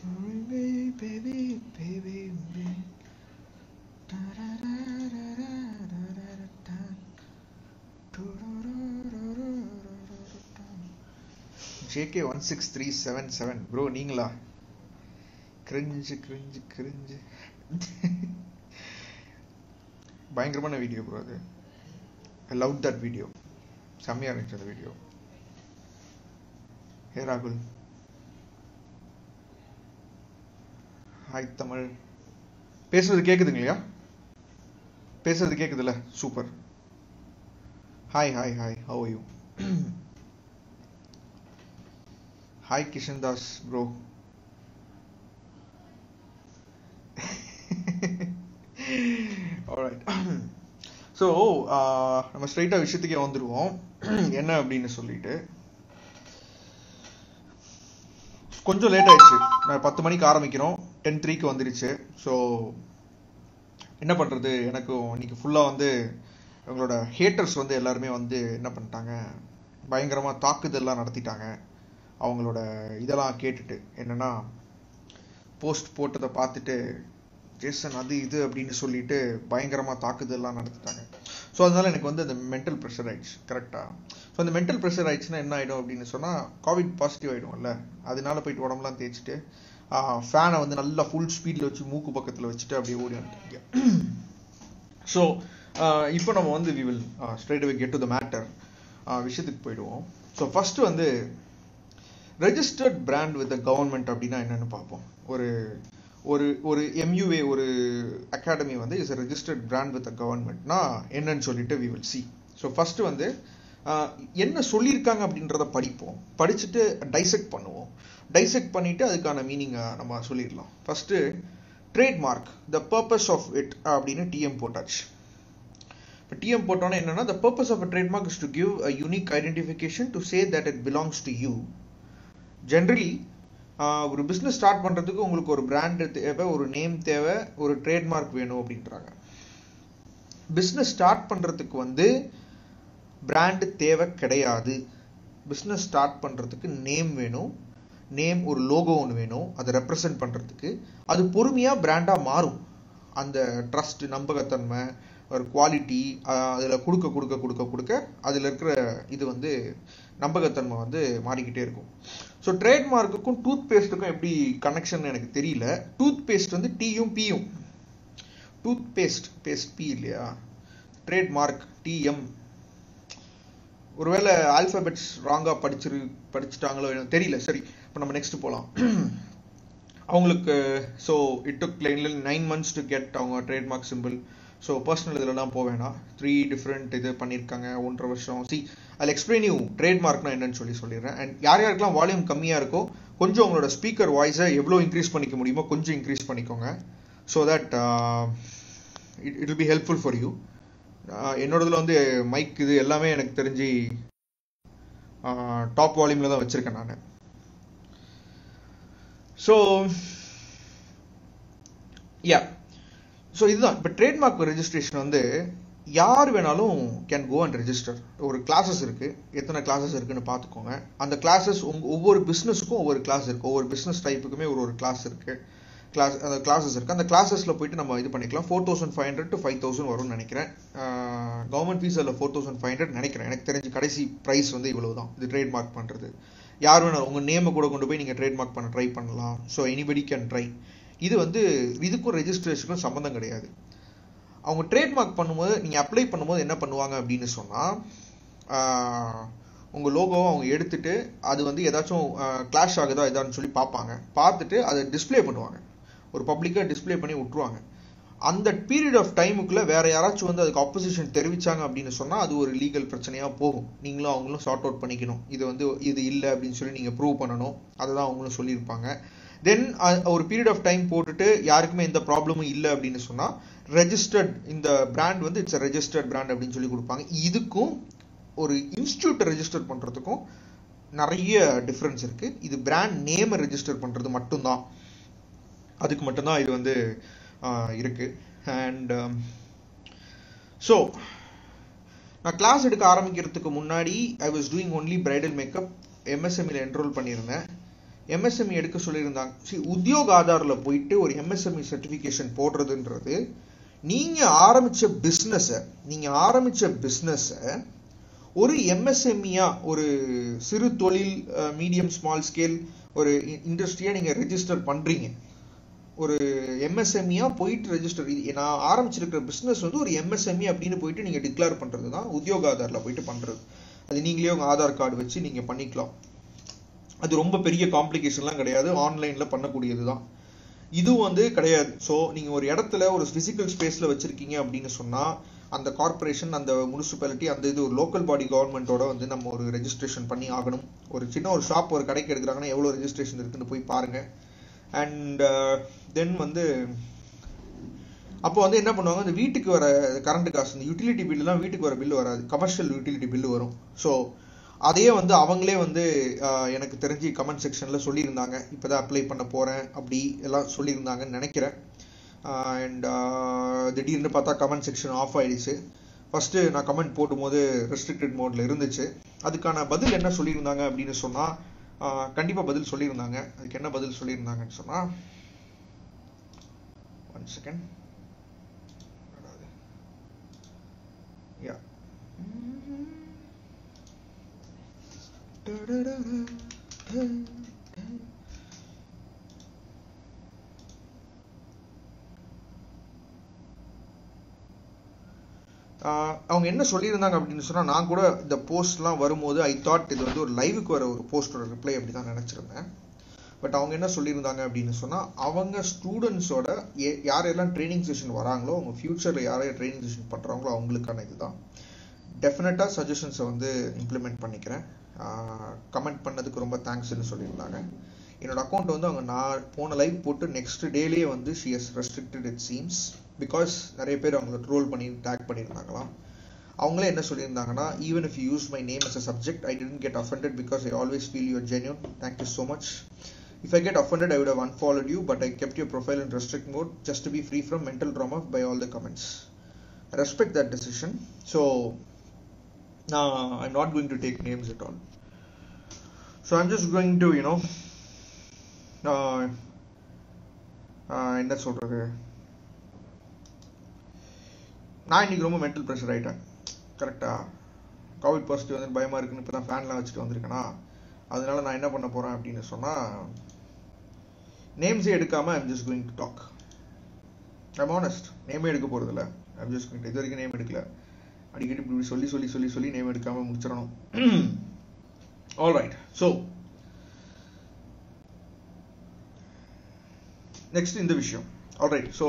Baby, baby, baby, baby. JK16377 bro நீங்களா cringe cringe cringe பயங்கரமான video bro அது. I loved that video. செம்மையா இருந்துச்சு அந்த வீடியோ. ஹே ராகுல், ஹாய் தமிழ். பேசுறது கேக்குதுங்களா? பேசுறது கேக்குதுல்ல? Super. Hi hi hi, how are you? Hi Kishan Das bro. Alright. So நம்ம ஸ்ட்ரைட்டாக விஷயத்துக்கே வந்துடுவோம். என்ன அப்படின்னு சொல்லிட்டு கொஞ்சம் லேட் ஆயிடுச்சு. நான் 10 மணிக்கு ஆரம்பிக்கிறோம், 10:03 வந்துருச்சு. ஸோ என்ன பண்ணுறது, எனக்கு இன்னைக்கு ஃபுல்லாக வந்து உங்களோட ஹேட்டர்ஸ் வந்து எல்லாருமே வந்து என்ன பண்ணிட்டாங்க, பயங்கரமாக தாக்குதல்லாம் நடத்திட்டாங்க. அவங்களோட இதெல்லாம் கேட்டுட்டு என்னென்னா, போஸ்ட் போட்டதை பார்த்துட்டு ஜேசன் அது இது அப்படின்னு சொல்லிட்டு பயங்கரமாக தாக்குதல்லாம் நடத்திட்டாங்க. ஸோ அதனால எனக்கு வந்து அந்த மென்டல் ப்ரெஷர் ஆயிடுச்சு. கரெக்டாக. ஸோ அந்த மென்டல் ப்ரெஷர் ஆயிடுச்சுன்னா என்ன ஆகிடும் அப்படின்னு சொன்னால், கோவிட் பாசிட்டிவ் ஆகிடும்ல. அதனால போயிட்டு உடம்புலாம் தேய்ச்சிட்டு ஃபேனை வந்து நல்லா ஃபுல் ஸ்பீடில் வச்சு மூக்கு பக்கத்தில் வச்சுட்டு அப்படியே ஓடி வந்துட்டீங்க. ஸோ இப்போ நம்ம வந்து we will straight away get to the matter. விஷயத்துக்கு போயிடுவோம். ஸோ ஃபர்ஸ்ட் வந்து registered brand with the government அப்படின்னா என்னன்னு பார்ப்போம். ஒரு ஒரு ஒரு MUA ஒரு அகாடமி வந்து is a registered brand with the governmentனா என்னன்னு சொல்லிட்டு we will see. So first வந்து என்ன சொல்லியிருக்காங்க அப்படின்றத படிப்போம். படிச்சுட்டு டைசெக்ட் பண்ணுவோம். டைசெக்ட் பண்ணிட்டு அதுக்கான மீனிங்கை நம்ம சொல்லிடலாம். First trademark, the purpose of it அப்படின்னு TM போட்டாச்சு. இப்போ TM போட்டோன்னா என்னன்னா, the purpose of a trademark is to give a unique identification to say that it belongs to you. Generally ஒரு பிஸ்னஸ் ஸ்டார்ட் பண்ணுறதுக்கு உங்களுக்கு ஒரு பிராண்டு தேவை, ஒரு நேம் தேவை, ஒரு ட்ரேட்மார்க் வேணும் அப்படின்றாங்க. பிஸ்னஸ் ஸ்டார்ட் பண்ணுறதுக்கு வந்து பிராண்டு தேவை கிடையாது. பிஸ்னஸ் ஸ்டார்ட் பண்ணுறதுக்கு நேம் வேணும். நேம், ஒரு லோகோ ஒன்று வேணும் அதை ரெப்ரசன்ட் பண்ணுறதுக்கு. அது பொறுமையாக பிராண்டாக மாறும். அந்த ட்ரஸ்ட், நம்பகத்தன்மை, ஒரு குவாலிட்டி அதில் கொடுக்க கொடுக்க கொடுக்க கொடுக்க அதில் இருக்கிற இது வந்து நம்பகத்தன்மை வந்து மாறிக்கிட்டே இருக்கும். ஸோ ட்ரேட்மார்க்குக்கும் டூத் பேஸ்ட்டுக்கும் எப்படி கனெக்ஷன் எனக்கு தெரியல. டூத் பேஸ்ட் வந்து Tயும் Pயும், டூத் பேஸ்ட் P இல்லையா, ட்ரேட்மார்க் TM. ஒருவேளை ஆல்ஃபபெட்ஸ் ராங்காக படிச்சுட்டாங்களோ எனக்கு தெரியல. சரி, இப்போ நம்ம நெக்ஸ்ட் போகலாம். அவங்களுக்கு so it took 9 months to get அவங்க ட்ரேட்மார்க் சிம்பிள். ஸோ பர்சனல் இதெல்லாம் போவேனா, 3 டிஃப்ரெண்ட் இது பண்ணியிருக்காங்க, 1.5 வருஷம். I'll explain you ட்ரேட்மார்க்னா என்னன்னு சொல்லிடுறேன். அண்ட் யார் யாருக்கெல்லாம் வால்யூம் கம்மியாக இருக்கோ கொஞ்சம் உங்களோட ஸ்பீக்கர் வாய்ஸை எவ்வளோ இன்க்ரீஸ் பண்ணிக்க முடியுமோ கொஞ்சம் இன்க்ரீஸ் பண்ணிக்கோங்க. So that it will be helpful for you. என்னோடதுல வந்து மைக் இது எல்லாமே எனக்கு தெரிஞ்சு டாப் வால்யூமில் தான் வச்சுருக்கேன் நான். ஸோ ஸோ இதுதான் இப்போ ட்ரேட்மார்க் ரெஜிஸ்ட்ரேஷன் வந்து யார் வேணாலும் கேன் கோ அண்ட் ரெஜிஸ்டர். ஒரு கிளாஸஸ் இருக்குது, எத்தனை கிளாஸஸ் இருக்குன்னு பார்த்துக்கோங்க. அந்த கிளாஸஸ் ஒவ்வொரு பிஸ்னஸுக்கும் ஒவ்வொரு கிளாஸ் இருக்குது. ஒவ்வொரு பிஸ்னஸ் டைப்புக்குமே ஒரு கிளாஸ் இருக்குது. அந்த கிளாஸஸ் இருக்குது. அந்த கிளாஸஸில் போயிட்டு நம்ம இது பண்ணிக்கலாம். 4,500 to 5,000 வரும்னு நினைக்கிறேன். கவர்மெண்ட் ஃபீஸ் அதில் 4,500 நினைக்கிறேன். எனக்கு தெரிஞ்சு கடைசி ப்ரைஸ் வந்து இவ்வளோ தான். இது ட்ரேட்மார்க் பண்ணுறது யார் வேணாலும் உங்கள் நேமை கூட கொண்டு போய் நீங்கள் ட்ரேட்மார்க் பண்ண ட்ரை பண்ணலாம். So anybody can try. இது வந்து இதுக்கும் ரெஜிஸ்ட்ரேஷனுக்கும் சம்மந்தம் கிடையாது. அவங்க ட்ரேட்மார்க் பண்ணும்போது, நீங்கள் அப்ளை பண்ணும்போது என்ன பண்ணுவாங்க அப்படின்னு சொன்னால், உங்கள் லோகோவை அவங்க எடுத்துட்டு அது வந்து ஏதாச்சும் கிளாஷ் ஆகுதா இதான்னு சொல்லி பார்ப்பாங்க. பார்த்துட்டு அதை டிஸ்பிளே பண்ணுவாங்க. ஒரு பப்ளிக்காக டிஸ்பிளே பண்ணி விட்ருவாங்க. அந்த பீரியட் ஆஃப் டைமுக்குள்ளே வேற யாராச்சும் வந்து அதுக்கு ஆப்போசிஷன் தெரிவித்தாங்க அப்படின்னு சொன்னால் அது ஒரு லீகல் பிரச்சனையாக போகும். நீங்களும் அவங்களும் சார்ட் அவுட் பண்ணிக்கணும். இது வந்து இது இல்லை அப்படின்னு சொல்லி நீங்கள் ப்ரூவ் பண்ணணும். அதை தான் அவங்களும் சொல்லியிருப்பாங்க. தென் ஒரு பீரியட் ஆஃப் டைம் போட்டுட்டு யாருக்குமே எந்த ப்ராப்ளமும் இல்லை அப்படின்னு சொன்னால் ரெஜிஸ்டர்ட், இந்த பிராண்ட் வந்து இட்ஸ் ரெஜிஸ்டர்ட் பிராண்ட் அப்படின்னு சொல்லி கொடுப்பாங்க. இதுக்கும் ஒரு இன்ஸ்டியூட்டை ரெஜிஸ்டர் பண்ணுறதுக்கும் நிறைய டிஃப்ரென்ஸ் இருக்குது. இது பிராண்ட் நேமை ரெஜிஸ்டர் பண்ணுறது மட்டும்தான், அதுக்கு மட்டும்தான் இது வந்து இருக்குது. அண்ட் ஸோ நான் கிளாஸ் எடுக்க ஆரம்பிக்கிறதுக்கு முன்னாடி I was doing only bridal makeup. MSMல என்ரோல் பண்ணியிருந்தேன். எம்எஸ்எம்இ எடுக்க சொல்லியிருந்தாங்க. சரி, உத்தியோக ஆதாரில் போயிட்டு ஒரு எம்எஸ்எம்இ சர்டிஃபிகேஷன் போடுறதுன்றது நீங்கள் ஆரம்பித்த பிஸ்னஸை ஒரு எம்எஸ்எம்இயா, ஒரு சிறு தொழில், மீடியம் ஸ்மால் ஸ்கேல் ஒரு இண்டஸ்ட்ரியாக நீங்கள் ரெஜிஸ்டர் பண்ணுறீங்க. ஒரு எம்எஸ்எம்இயா போயிட்டு ரெஜிஸ்டர், நான் ஆரம்பிச்சிருக்கிற பிஸ்னஸ் வந்து ஒரு எம்எஸ்எம்இ அப்படின்னு போயிட்டு நீங்கள் டிக்ளேர் பண்ணுறது தான் உத்தியோக ஆதாரில் போயிட்டு பண்ணுறது. அது நீங்களே உங்கள் ஆதார் கார்டு வச்சு நீங்கள் பண்ணிக்கலாம். அது ரொம்ப பெரிய காம்ப்ளிகேஷன்லாம் கிடையாது, ஆன்லைனில் பண்ணக்கூடியது தான். இது வந்து கிடையாது. ஸோ நீங்கள் ஒரு இடத்துல ஒரு ஃபிசிக்கல் ஸ்பேஸில் வச்சுருக்கீங்க அப்படின்னு சொன்னால் அந்த கார்பரேஷன், அந்த முனிசிபாலிட்டி, அந்த இது ஒரு லோக்கல் பாடி கவர்மெண்ட்டோட வந்து நம்ம ஒரு ரெஜிஸ்ட்ரேஷன் பண்ணி ஆகணும். ஒரு சின்ன ஒரு ஷாப் ஒரு கடைக்கு எடுக்கிறாங்கன்னா எவ்வளோ ரெஜிஸ்ட்ரேஷன் இருக்குன்னு போய் பாருங்கள். அண்ட் தென் வந்து அப்போ வந்து என்ன பண்ணுவாங்க, இந்த வீட்டுக்கு வர கரண்ட் காசு, இந்த யூட்டிலிட்டி பில்லுலாம் வீட்டுக்கு வர பில்லு வராது, கமர்ஷியல் யூட்டிலிட்டி பில்லு வரும். ஸோ அதையே வந்து அவங்களே வந்து எனக்கு தெரிஞ்சு கமெண்ட் செக்ஷனில் சொல்லியிருந்தாங்க, இப்போ தான் அப்ளை பண்ண போகிறேன் அப்படி எல்லாம் சொல்லியிருந்தாங்கன்னு நினைக்கிறேன். அண்ட் திடீர்னு பார்த்தா கமெண்ட் செக்ஷன் ஆஃப் ஆயிடுச்சு. ஃபஸ்ட்டு நான் கமெண்ட் போடும்போது ரெஸ்ட்ரிக்டட் மோடில் இருந்துச்சு. அதுக்கான பதில் என்ன சொல்லியிருந்தாங்க அப்படின்னு சொன்னால், கண்டிப்பாக பதில் சொல்லியிருந்தாங்க. அதுக்கு என்ன பதில் சொல்லியிருந்தாங்கன்னு சொன்னால், 1 செகண்ட். யா அவங்க என்ன சொல்லியிருந்தாங்க அப்படின்னு சொன்னால், நான் கூட இந்த போஸ்ட்லாம் வரும்போது ஐ தாட் இது வந்து ஒரு லைவுக்கு வர ஒரு போஸ்டோட ரிப்ளை அப்படி தான் நினச்சிருந்தேன். பட் அவங்க என்ன சொல்லியிருந்தாங்க அப்படின்னு சொன்னால், அவங்க ஸ்டூடெண்ட்ஸோட யாரெல்லாம் ட்ரைனிங் செஷன் வராங்களோ, அவங்க ஃப்யூச்சரில் யாரையும் ட்ரைனிங் செஷன் பண்ணுறாங்களோ அவங்களுக்கான இதுதான். டெஃபினட்டாக சஜஷன்ஸை வந்து இம்ப்ளிமெண்ட் பண்ணிக்கிறேன். கமெண்ட் பண்ணதுக்கு ரொம்ப தேங்க்ஸ்ன்னு சொல்லியிருந்தாங்க. என்னோட அக்கௌண்ட் வந்து அவங்க நான் போன லைவ் போட்டு நெக்ஸ்ட் டேலேயே வந்து she has restricted it seems, because நிறைய பேர் அவங்கள ட்ரோல் பண்ணி டேக் பண்ணியிருந்தாங்களாம். அவங்களே என்ன சொல்லியிருந்தாங்கன்னா, even if you use my name as a subject, I didn't get offended because I always feel you're genuine. Thank you so much. If I get offended, I would have unfollowed you, but I kept your profile in restrict mode just to be free from mental trauma by all the comments. I respect that decision. So I'm not going to take names at all. So I'm just going to, என்ன சொல்றது, நான் இன்னைக்கு ரொம்ப mental pressure ஆகிட்டேன். கரெக்டாக Covid positive வந்து பயமாக இருக்குன்னு இப்போ தான் ஃபேன்லாம் வச்சுட்டு வந்திருக்கேன்னா, அதனால நான் என்ன பண்ண போகிறேன் அப்படின்னு சொன்னால், நேம்ஸே எடுக்காமல் I'm just going to talk. I'm honest, நேமே எடுக்க போகிறதில்ல. ஐம் ஜஸ்ட் கோயிங், இது வரைக்கும் நேம் எடுக்கல. அடிக்கடி இப்படி சொல்லி சொல்லி சொல்லி சொல்லி நேம் எடுக்காமல் முடிச்சிடணும். ஆல்ரைட், ஸோ நெக்ஸ்ட் இந்த விஷயம். ஆல்ரைட், ஸோ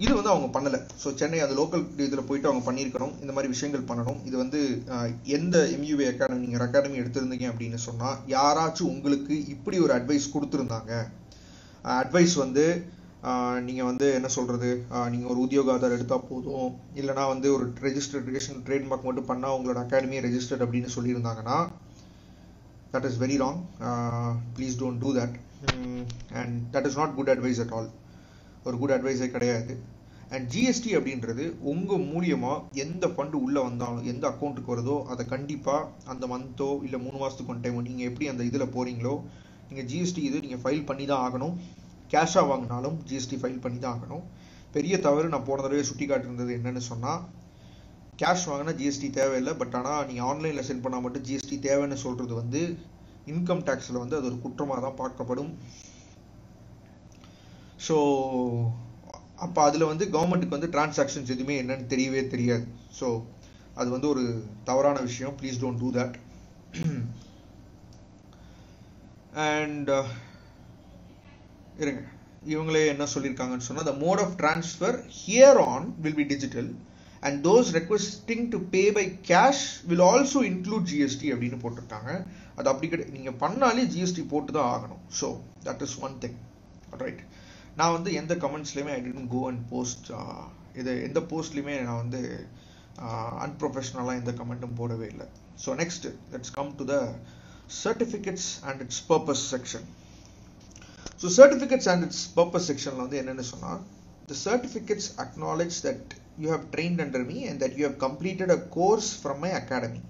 இது வந்து அவங்க பண்ணலை. ஸோ சென்னை அது லோக்கல் இதில் போயிட்டு அவங்க பண்ணியிருக்கணும், இந்த மாதிரி விஷயங்கள் பண்ணணும். இது வந்து எந்த எம்யூஏ அகாடமி நீங்கள் அகாடமி எடுத்திருந்தீங்க அப்படின்னு சொன்னால், யாராச்சும் உங்களுக்கு இப்படி ஒரு அட்வைஸ் கொடுத்துருந்தாங்க, அட்வைஸ் வந்து நீங்கள் வந்து என்ன சொல்கிறது, நீங்கள் ஒரு உத்தியோக ஆதார் எடுத்தால் போதும், இல்லைனா வந்து ஒரு ரெஜிஸ்ட்ரேஷன் ட்ரேட்மார்க் மட்டும் பண்ணால் உங்களோட அகாடமியை ரெஜிஸ்டர்ட் அப்படின்னு சொல்லியிருந்தாங்கன்னா, that is very wrong. Please don't do that. And that is not good advice at all. ஒரு குட் அட்வைஸே கிடையாது. அண்ட் ஜிஎஸ்டி அப்படின்றது உங்கள் மூலியமாக எந்த ஃபண்டு உள்ளே வந்தாலும், எந்த அக்கௌண்ட்டுக்கு வருதோ அதை கண்டிப்பாக அந்த மந்த்தோ இல்லை 3 மாதத்துக்கு ஒன் டைமோ நீங்கள் எப்படி அந்த இதில் போகிறீங்களோ, நீங்கள் ஜிஎஸ்டி இது நீங்கள் ஃபைல் பண்ணி தான் ஆகணும். கேஷாக வாங்கினாலும் ஜிஎஸ்டி ஃபைல் பண்ணி தான் ஆகணும். பெரிய தவறு நான் போன தடவை சுட்டி காட்டிருந்தது என்னன்னு சொன்னால், கேஷ் வாங்கினா ஜிஎஸ்டி தேவையில்லை, பட் ஆனால் நீங்கள் ஆன்லைனில் சென்ட் பண்ணால் மட்டும் ஜிஎஸ்டி தேவைன்னு சொல்கிறது வந்து இன்கம் டேக்ஸில் வந்து அது ஒரு குற்றமாக தான் பார்க்கப்படும். ஸோ அப்போ அதில் வந்து கவர்மெண்ட்டுக்கு வந்து டிரான்சாக்ஷன்ஸ் எதுவுமே என்னன்னு தெரியவே தெரியாது. ஸோ அது வந்து ஒரு தவறான விஷயம். Please don't do that. And இருங்க, இவங்களே என்ன சொல்லியிருக்காங்கன்னு சொன்னால், the mode of transfer here on will be digital and those requesting to pay by cash will also include GST அப்படின்னு போட்டிருக்காங்க. அது அப்படி கிடையாது, நீங்கள் பண்ணாலே ஜிஎஸ்டி போட்டு தான் ஆகணும். So that is one thing. Right, நான் வந்து எந்த கமெண்ட்ஸ்லையுமே I didn't go and post, இது எந்த போஸ்ட்லையுமே நான் வந்து அன்ப்ரொஃபஷனலாக எந்த கமெண்ட்டும் போடவே இல்லை. So next let's come to the certificates and it's purpose section. So certificates and it's purpose செக்ஷனில் வந்து என்னென்னு சொன்னால், the certificates acknowledge that you have trained under me and that you have completed a course from my academy.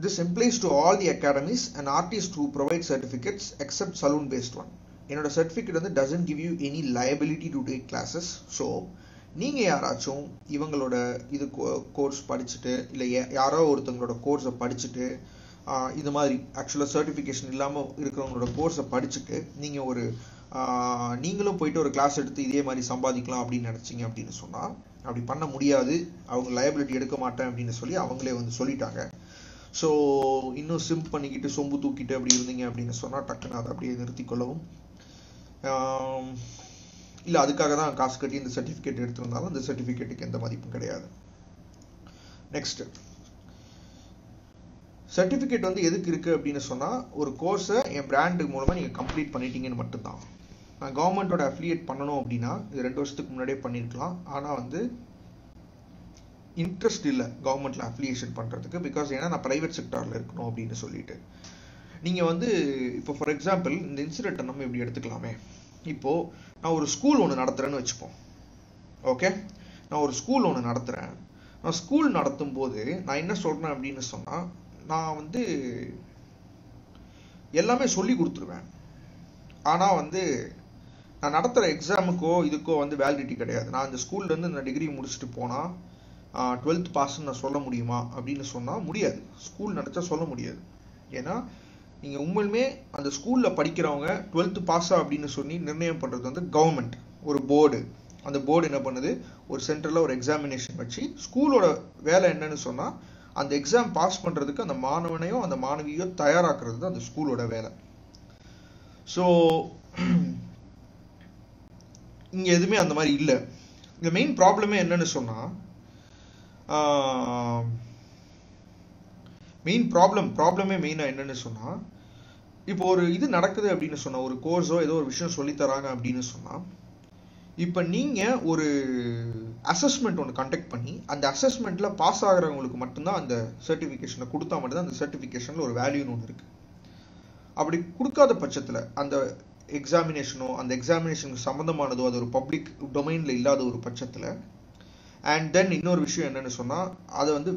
This applies to all the academies and artists who provide certificates except saloon based one. என்னோட certificate வந்து doesn't give you any liability to take classes. So நீங்க யாராச்சும் இவங்களோட இது course படிச்சுட்டு இல்லை யாரோ ஒருத்தவங்களோட கோர்ஸை படிச்சுட்டு இது மாதிரி ஆக்சுவலாக சர்டிஃபிகேஷன் இல்லாமல் இருக்கிறவங்களோட கோர்ஸை படிச்சுட்டு நீங்கள் ஒரு நீங்களும் போயிட்டு ஒரு கிளாஸ் எடுத்து இதே மாதிரி சம்பாதிக்கலாம் அப்படின்னு நினச்சிங்க அப்படின்னு சொன்னால் அப்படி பண்ண முடியாது, அவங்க லயபிலிட்டி எடுக்க மாட்டேன் அப்படின்னு சொல்லி அவங்களே வந்து சொல்லிட்டாங்க. ஸோ இன்னும் சிம்ப் பண்ணிக்கிட்டு சொம்பு தூக்கிட்டு அப்படி இருந்தீங்க அப்படின்னு சொன்னால் டக்குன்னு அதை அப்படியே நிறுத்திக்கொள்ளவும். இல்லை அதுக்காக தான் காசு கட்டி இந்த சர்டிஃபிகேட் எடுத்திருந்தாலும் இந்த சர்டிஃபிகேட்டுக்கு எந்த மதிப்பும் கிடையாது. நெக்ஸ்ட், சர்டிஃபிகேட் வந்து எதுக்கு இருக்குது அப்படின்னு சொன்னால் ஒரு கோர்ஸை என் பிராண்டு மூலமாக நீங்கள் கம்ப்ளீட் பண்ணிட்டீங்கன்னு மட்டும்தான். நான் கவர்மெண்ட்டோட அஃபிலியேட் பண்ணணும் அப்படின்னா இது 2 வருஷத்துக்கு முன்னாடியே பண்ணியிருக்கலாம். ஆனால் வந்து இன்ட்ரெஸ்ட் இல்லை கவர்மெண்ட்டில் அஃபிலியேஷன் பண்ணுறதுக்கு. பிகாஸ் ஏன்னா நான் ப்ரைவேட் செக்டாரில் இருக்கணும் அப்படின்னு சொல்லிட்டு. நீங்கள் வந்து இப்போ ஃபார் எக்ஸாம்பிள் இந்த இன்சிடென்ட்டை நம்ம இப்படி எடுத்துக்கலாமே. இப்போது நான் ஒரு ஸ்கூல் ஒன்று நடத்துகிறேன்னு வச்சுப்போம். ஓகே, நான் ஒரு ஸ்கூல் ஒன்று நடத்துகிறேன். நான் ஸ்கூல் நடத்தும் போது நான் என்ன சொல்கிறேன் அப்படின்னு சொன்னால் நான் வந்து எல்லாமே சொல்லி கொடுத்துருவேன். ஆனால் வந்து நான் நடத்துகிற எக்ஸாமுக்கோ இதுக்கோ வந்து வேலிடிட்டி கிடையாது. நான் இந்த ஸ்கூல்லேருந்து இந்த டிகிரி முடிச்சுட்டு போனால் 12th பாஸ்ன்னு நான் சொல்ல முடியுமா அப்படின்னு சொன்னால் முடியாது. ஸ்கூல் நடத்தா சொல்ல முடியாது. ஏன்னா நீங்கள் உண்மையுமே அந்த ஸ்கூலில் படிக்கிறவங்க 12th பாஸா அப்படின்னு சொல்லி நிர்ணயம் பண்ணுறது வந்து கவர்மெண்ட், ஒரு போர்டு. அந்த போர்டு என்ன பண்ணுது, ஒரு சென்டரில் ஒரு எக்ஸாமினேஷன் வச்சு ஸ்கூலோட வேலை என்னன்னு சொன்னால் அந்த எக்ஸாம் பாஸ் பண்ணுறதுக்கு அந்த மாணவனையோ அந்த மாணவியோ தயாராக்குறது தான் அந்த ஸ்கூலோட வேலை. ஸோ இங்கே எதுவுமே அந்த மாதிரி இல்லை. இந்த மெயின் ப்ராப்ளமே என்னன்னு சொன்னால் ப்ராப்ளமே மெயினாக என்னன்னு சொன்னால் இப்போ ஒரு இது நடக்குது அப்படின்னு சொன்னால் ஒரு கோர்ஸோ ஏதோ ஒரு விஷயம் சொல்லித்தராங்க அப்படின்னு சொன்னால் இப்போ நீங்கள் ஒரு அசஸ்மெண்ட் ஒன்று கண்டக்ட் பண்ணி அந்த அசஸ்மெண்ட்டில் பாஸ் ஆகிறவங்களுக்கு மட்டும்தான் அந்த சர்டிஃபிகேஷனை கொடுத்தா மட்டும்தான் அந்த சர்டிஃபிகேஷனில் ஒரு வேல்யூன்னு ஒன்று இருக்குது. அப்படி கொடுக்காத பட்சத்தில் அந்த எக்ஸாமினேஷனோ அந்த எக்ஸாமினேஷனுக்கு சம்மந்தமானதோ அது ஒரு பப்ளிக் டொமைனில் இல்லாத ஒரு பட்சத்தில் அண்ட் தென் இன்னொரு விஷயம் என்னன்னு சொன்னால் அதை வந்து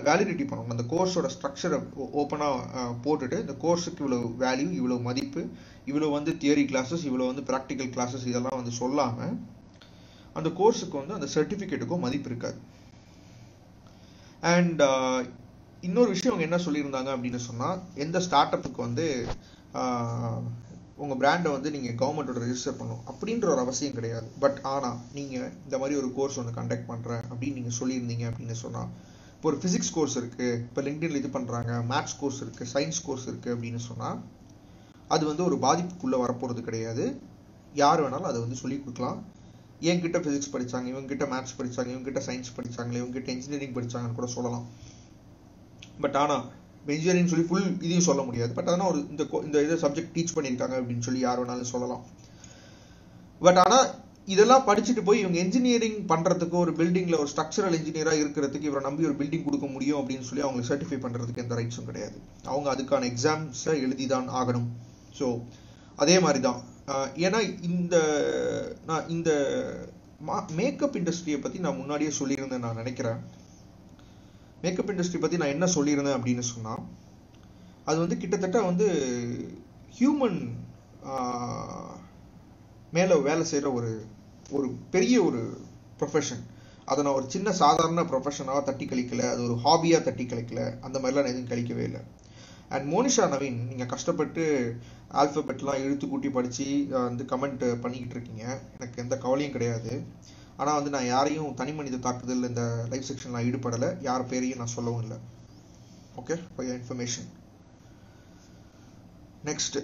வேலிடிட்டி பண்ணணும். அந்த கோர்ஸோட ஸ்ட்ரக்சரை ஓப்பனாக போட்டுட்டு இந்த கோர்ஸுக்கு இவ்வளோ வேல்யூ, இவ்வளோ மதிப்பு, இவ்வளோ வந்து தியரி கிளாஸஸ், இவ்வளோ வந்து ப்ராக்டிக்கல் கிளாஸஸ் இதெல்லாம் வந்து சொல்லாமல் அந்த கோர்ஸுக்கு வந்து அந்த சர்டிஃபிகேட்டுக்கும் மதிப்பு இருக்காது. அண்ட் இன்னொரு விஷயம் அவங்க என்ன சொல்லியிருந்தாங்க அப்படின்னு சொன்னால் எந்த ஸ்டார்ட் அப்புக்கு வந்து உங்கள் பிராண்டை வந்து நீங்கள் கவர்மெண்ட்டோட ரெஜிஸ்டர் பண்ணணும் அப்படின்ற ஒரு அவசியம் கிடையாது. பட் ஆனால் நீங்கள் இந்த மாதிரி ஒரு கோர்ஸ் ஒன்று கண்டக்ட் பண்ணுறேன் அப்படின்னு நீங்கள் சொல்லியிருந்தீங்க அப்படின்னு சொன்னால் இப்போ ஒரு ஃபிசிக்ஸ் கோர்ஸ் இருக்குது, இப்போ லிங்க்டின்ல இது பண்ணுறாங்க, மேத்ஸ் கோர்ஸ் இருக்குது, சயின்ஸ் கோர்ஸ் இருக்குது அப்படின்னு சொன்னால் அது வந்து ஒரு பாதிப்புக்குள்ளே வரப்போகிறது கிடையாது. யார் வேணாலும் அதை வந்து சொல்லிக் கொடுக்கலாம். என்கிட்ட ஃபிசிக்ஸ் படித்தாங்க, இவங்ககிட்ட மேத்ஸ் படித்தாங்க, இவங்ககிட்ட சயின்ஸ் படித்தாங்களே, இவங்ககிட்ட இன்ஜினியரிங் படித்தாங்கன்னு கூட சொல்லலாம். பட் ஆனால் இன்ஜினியரிங் சொல்லி ஃபுல் இதையும் சொல்ல முடியாது. பட் ஆனால் ஒரு இந்த இதை சப்ஜெக்ட் டீச் பண்ணியிருக்காங்க அப்படின்னு சொல்லி யார் வேணாலும் சொல்லலாம். பட் ஆனால் இதெல்லாம் படிச்சுட்டு போய் இவங்க இன்ஜினியரிங் பண்ணுறதுக்கு ஒரு பில்டிங்கில் ஒரு ஸ்ட்ரக்சரல் இன்ஜினியராக இருக்கிறதுக்கு இவரை நம்பி ஒரு பில்டிங் கொடுக்க முடியும் அப்படின்னு சொல்லி அவங்களை சர்டிஃபை பண்ணுறதுக்கு எந்த ரைட்ஸும் கிடையாது. அவங்க அதுக்கான எக்ஸாம்ஸை எழுதி தான் ஆகணும். ஸோ அதே மாதிரி தான் ஏன்னா இந்த மேக்கப் இண்டஸ்ட்ரியை பற்றி நான் முன்னாடியே சொல்லியிருந்தேன் நான் நினைக்கிறேன். மேக்கப் இண்டஸ்ட்ரி பற்றி நான் என்ன சொல்லியிருந்தேன் அப்படின்னு சொன்னால் அது வந்து கிட்டத்தட்ட வந்து ஹியூமன் மேலே வேலை செய்கிற ஒரு பெரிய ஒரு ப்ரொஃபஷன். அதை நான் ஒரு சின்ன சாதாரண ப்ரொஃபஷனாக தட்டி கழிக்கலை, அது ஒரு ஹாபியாக தட்டி கழிக்கலை, அந்த மாதிரிலாம் நான் எதுவும் கழிக்கவே இல்லை. அண்ட் மோனிஷா நவீன், நீங்கள் கஷ்டப்பட்டு ஆல்ஃபபெட்லாம் இழுத்து கூட்டி படித்து வந்து கமெண்ட் பண்ணிக்கிட்டு இருக்கீங்க, எனக்கு எந்த கவலையும் கிடையாது. ஆனால் வந்து நான் யாரையும் தனி மனித தாக்குதல் இந்த லைவ் செக்ஷன்லாம் ஈடுபடலை, யார் பேரையும் நான் சொல்லவும் இல்லை. Okay, for your information. Next,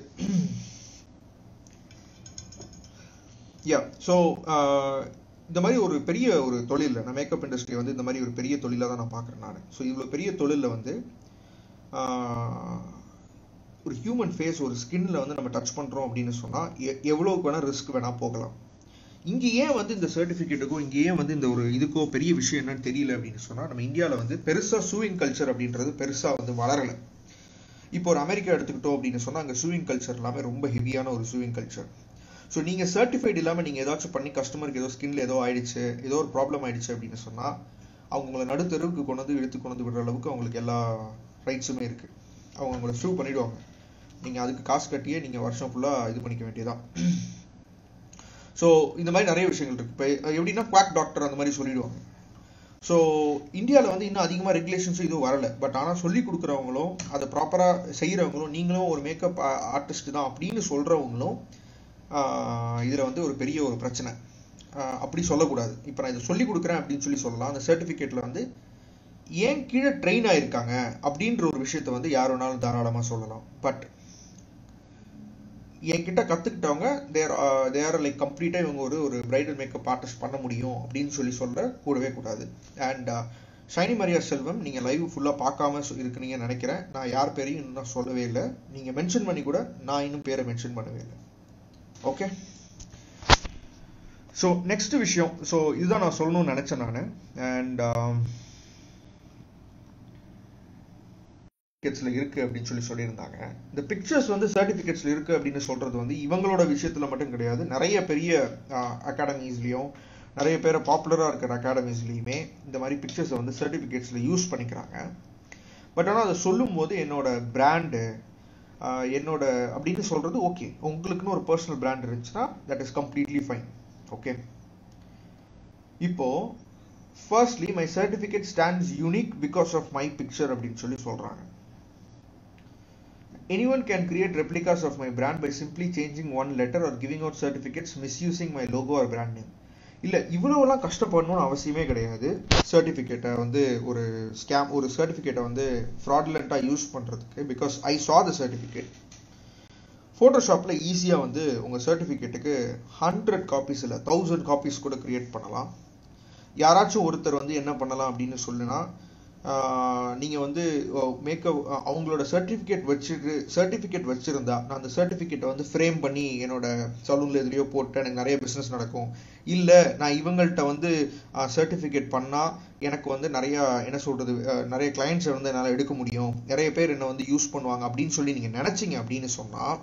so இந்த மாதிரி ஒரு பெரிய ஒரு தொழிலில் நான் மேக்கப் இண்டஸ்ட்ரி வந்து இந்த மாதிரி ஒரு பெரிய தொழிலாக தான் நான் பார்க்குறேன் நான். ஸோ இவ்வளோ பெரிய தொழிலில் வந்து ஒரு ஹியூமன் ஃபேஸ் ஒரு ஸ்கின்ல வந்து நம்ம டச் பண்ணுறோம் அப்படின்னு சொன்னால் எவ்வளோக்கு வேணால் ரிஸ்க் வேணால் போகலாம். இங்கே ஏன் வந்து இந்த சர்டிஃபிகேட்டுக்கோ இங்கே ஏன் வந்து இந்த ஒரு இதுக்கோ பெரிய விஷயம் என்னன்னு தெரியல அப்படின்னு சொன்னால் நம்ம இந்தியாவில் வந்து பெருசாக சூவிங் கல்ச்சர் அப்படின்றது பெருசாக வந்து வளரலை. இப்போ ஒரு அமெரிக்கா எடுத்துக்கிட்டோம் அப்படின்னு சொன்னால் அங்கே சூவிங் கல்ச்சர் எல்லாமே ரொம்ப ஹெவியான ஒரு சூவிங் கல்ச்சர். ஸோ நீங்கள் சர்டிஃபைட் இல்லாமல் நீங்கள் ஏதாச்சும் பண்ணி கஸ்டமருக்கு ஏதோ ஸ்கின்ல ஏதோ ஆயிடுச்சு, ஏதோ ஒரு ப்ராப்ளம் ஆயிடுச்சு அப்படின்னு சொன்னால் அவங்க உங்களை நடுத்தருவுக்கு இழுத்து கொண்டு விடுற அளவுக்கு அவங்களுக்கு எல்லா ரைட்ஸுமே இருக்குது. அவங்க உங்களை சூ பண்ணிவிடுவாங்க. நீங்கள் அதுக்கு காசு கட்டியே நீங்கள் வருஷம் ஃபுல்லாக இது பண்ணிக்க வேண்டியதான். ஸோ இந்த மாதிரி நிறைய விஷயங்கள் இருக்குது. இப்போ எப்படின்னா குவாக் டாக்டர் அந்த மாதிரி சொல்லிடுவாங்க. ஸோ இந்தியாவில் வந்து இன்னும் அதிகமாக ரெகுலேஷன்ஸும் இதுவும் வரலை. பட் ஆனால் சொல்லி கொடுக்குறவங்களும் அதை ப்ராப்பராக செய்கிறவங்களும் நீங்களும் ஒரு மேக்கப் ஆர்டிஸ்ட் தான் அப்படின்னு சொல்கிறவங்களும் இதில் வந்து ஒரு பெரிய ஒரு பிரச்சனை. அப்படி சொல்லக்கூடாது. இப்போ நான் இதை சொல்லி கொடுக்குறேன் அப்படின்னு சொல்லலாம். அந்த சர்டிஃபிகேட்டில் வந்து ஏன் கீழே ட்ரெயின் ஆகிருக்காங்க அப்படின்ற ஒரு விஷயத்த வந்து யார் வேணாலும் தாராளமாக சொல்லலாம். பட் என்கிட்ட கற்றுக்கிட்டவங்க தேர் லைக் கம்ப்ளீட்டாக இவங்க ஒரு பிரைடல் மேக்கப் ஆர்டிஸ்ட் பண்ண முடியும் அப்படின்னு சொல்ல கூடவே கூடாது. அண்ட் ஷைனி மரியா செல்வம், நீங்கள் லைவ் ஃபுல்லாக பார்க்காம இருக்குனீங்கன்னு நினைக்கிறேன். நான் யார் பேரையும் இன்னும் சொல்லவே இல்லை. நீங்கள் மென்ஷன் பண்ணி கூட நான் இன்னும் பேரை மென்ஷன் பண்ணவே இல்லை. ஓகே, ஸோ நெக்ஸ்ட் விஷயம். ஸோ இதுதான் நான் சொல்லணும்னு நினச்சேன் நான். அண்ட் சர்டிஃபிகேட்ஸில் இருக்குது அப்படின்னு சொல்லியிருந்தாங்க. இந்த பிக்சர்ஸ் வந்து சர்டிஃபிகேட்ஸில் இருக்குது அப்படின்னு சொல்கிறது வந்து இவங்களோட விஷயத்தில் மட்டும் கிடையாது. நிறைய பெரிய அகாடமிஸ்லேயும் நிறைய பேர் பாப்புலராக இருக்கிற அகாடமிஸ்லேயுமே இந்த மாதிரி பிக்சர்ஸை வந்து சர்டிஃபிகேட்ஸில் யூஸ் பண்ணிக்கிறாங்க. பட் ஆனால் அதை சொல்லும் போது என்னோட பிராண்டு என்னோட அப்படின்னு சொல்கிறது ஓகே. உங்களுக்குன்னு ஒரு பர்சனல் பிராண்ட் இருந்துச்சுன்னா that is completely fine. Okay, இப்போது firstly my certificate stands unique because of my picture அப்படின்னு சொல்கிறாங்க. Anyone can create replicas of my brand by simply changing one letter or giving out certificates misusing my logo or brand name. இல்லை, இவ்வளோலாம் கஷ்டப்படணும்னு அவசியமே கிடையாது. சர்டிஃபிகேட்டை வந்து ஒரு சர்டிஃபிகேட்டை வந்து ஃப்ராடுலண்ட்டாக யூஸ் பண்ணுறதுக்கு. பிகாஸ் ஐ சா த சர்டிஃபிகேட். ஃபோட்டோஷாப்பில் ஈஸியாக வந்து உங்கள் சர்டிஃபிகேட்டுக்கு 100 காப்பீஸ் இல்லை 1000 காப்பீஸ் கூட க்ரியேட் பண்ணலாம். யாராச்சும் ஒருத்தர் வந்து என்ன பண்ணலாம் அப்படின்னு சொல்லுனா, நீங்கள் வந்து மேக்கப் அவங்களோட சர்டிஃபிகேட் வச்சுருந்தா நான் அந்த சர்டிஃபிகேட்டை வந்து ஃப்ரேம் பண்ணி என்னோட சலூனில் எதுலையோ போட்டு எனக்கு நிறைய பிஸ்னஸ் நடக்கும். இல்லை, நான் இவங்கள்ட்ட வந்து சர்டிஃபிகேட் பண்ணால் எனக்கு வந்து நிறைய கிளைண்ட்ஸை வந்து என்னால் எடுக்க முடியும், நிறைய பேர் என்னை வந்து யூஸ் பண்ணுவாங்க அப்படின்னு சொல்லி நீங்கள் நினச்சிங்க அப்படின்னு சொன்னால்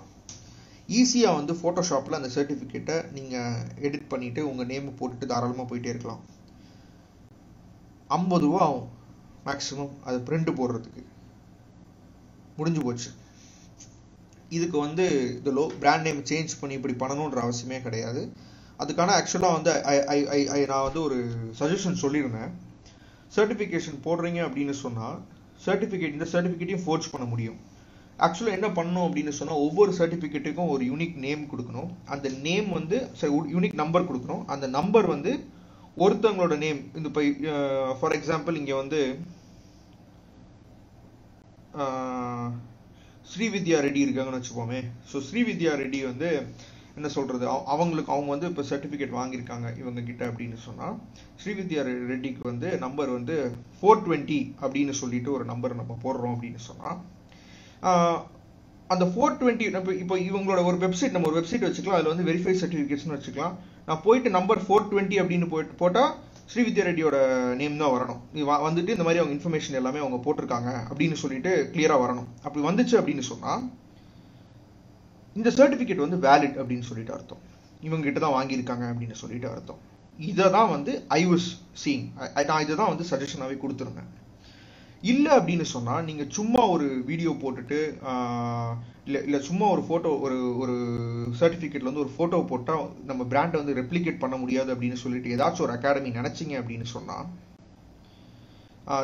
ஈஸியாக வந்து ஃபோட்டோஷாப்பில் அந்த சர்டிஃபிகேட்டை நீங்கள் எடிட் பண்ணிவிட்டு உங்கள் நேம் போட்டுட்டு தாராளமாக போயிட்டே இருக்கலாம். 50 ரூபா ஆகும் மேக்ஸிமம் அது பிரிண்ட் போடுறதுக்கு. முடிஞ்சு போச்சு. இதுக்கு வந்து இந்த பிராண்ட் நேம் சேஞ்ச் பண்ணி இப்படி பண்ணணுன்ற அவசியமே கிடையாது. அதுக்கான ஆக்சுவலாக வந்து நான் வந்து ஒரு சஜஷன் சொல்லியிருந்தேன். சர்டிஃபிகேஷன் போடுறீங்க அப்படின்னு சொன்னால் இந்த சர்டிஃபிகேட்டையும் ஃபோர்ஜ் பண்ண முடியும். ஆக்சுவலாக என்ன பண்ணணும் அப்படின்னு சொன்னால் ஒவ்வொரு சர்டிஃபிகேட்டுக்கும் ஒரு யூனிக் நேம் கொடுக்கணும். அந்த நேம் வந்து யூனிக் நம்பர் கொடுக்கணும். அந்த நம்பர் வந்து ஒருத்தவங்களோட நேம். இந்த இப்போ ஃபார் எக்ஸாம்பிள் இங்கே வந்து ஸ்ரீவித்யா ரெட்டி இருக்காங்கன்னு வச்சுப்போமே. ஸோ ஸ்ரீவித்யா ரெட்டி வந்து என்ன சொல்கிறது, அவங்க வந்து இப்போ சர்டிஃபிகேட் வாங்கியிருக்காங்க இவங்க கிட்ட அப்படின்னு சொன்னால் ஸ்ரீவித்யா ரெட்டிக்கு வந்து நம்பர் வந்து 420 அப்படின்னு சொல்லிட்டு ஒரு நம்பர் நம்ம போடுறோம் அப்படின்னு சொன்னால் அந்த 420 இப்போ இவங்களோட ஒரு வெப்சைட் வச்சுக்கலாம். அதில் வந்து வெரிஃபை சர்டிஃபிகேட்ஸ்னு வச்சுக்கலாம். நான் போயிட்டு நம்பர் 420 அப்படின்னு போட்டால் ஸ்ரீவித்யா ரெட்டியோட நேம் தான் வரணும். வந்துட்டு இந்த மாதிரி அவங்க இன்ஃபர்மேஷன் எல்லாமே அவங்க போட்டிருக்காங்க அப்படின்னு சொல்லிட்டு கிளியராக வரணும். அப்படி வந்துச்சு அப்படின்னு சொன்னால் இந்த சர்டிஃபிகேட் வந்து வேலிட் அப்படின்னு சொல்லிட்டு அர்த்தம். இவங்க கிட்ட தான் வாங்கியிருக்காங்க அப்படின்னு சொல்லிட்டு அர்த்தம். இதை தான் வந்து ஐ வாஸ் சீயிங். நான் இதை தான் வந்து சஜஷனாகவே கொடுத்துருந்தேன். இல்லை அப்படின்னு சொன்னால் நீங்கள் சும்மா ஒரு வீடியோ போட்டுட்டு இல்லை சும்மா ஒரு ஃபோட்டோ ஒரு சர்டிஃபிகேட்டில் வந்து ஒரு ஃபோட்டோ போட்டால் நம்ம பிராண்டை வந்து ரெப்ளிகேட் பண்ண முடியாது அப்படின்னு சொல்லிட்டு ஏதாச்சும் ஒரு அகாடமி நினச்சிங்க அப்படின்னு சொன்னால்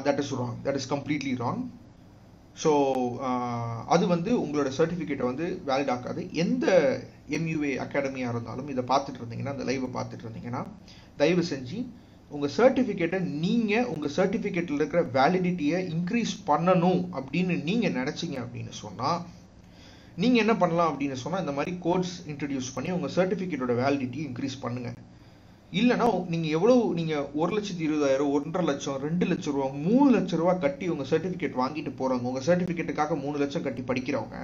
that is wrong. That is completely wrong. So அது வந்து உங்களோட சர்டிஃபிகேட்டை வந்து வேலிட் ஆக்காது. எந்த MUA அகாடமியாக இருந்தாலும் இதை பார்த்துட்டு இருந்தீங்கன்னா, அந்த லைவை பார்த்துட்டு இருந்தீங்கன்னா தயவு செஞ்சு உங்கள் சர்டிஃபிகேட்டை நீங்கள் உங்கள் சர்டிஃபிகேட்டில் இருக்கிற வேலிடிட்டியை இன்க்ரீஸ் பண்ணணும் அப்படின்னு நீங்கள் நினச்சிங்க அப்படின்னு சொன்னால் நீங்கள் என்ன பண்ணலாம் அப்படின்னு சொன்னால் இந்த மாதிரி கோட்ஸ் இன்ட்ரடியூஸ் பண்ணி உங்கள் சர்டிஃபிகேட்டோட வேலிடிட்டி இன்க்ரீஸ் பண்ணுங்கள். இல்லைனா நீங்கள் 1,20,000, 1,50,000, 2 லட்ச ரூபா, 3 லட்ச ரூபா கட்டி உங்கள் சர்டிஃபிகேட் வாங்கிட்டு போகிறவங்க, உங்கள் சர்டிஃபிகேட்டுக்காக 3 லட்சம் கட்டி படிக்கிறவங்க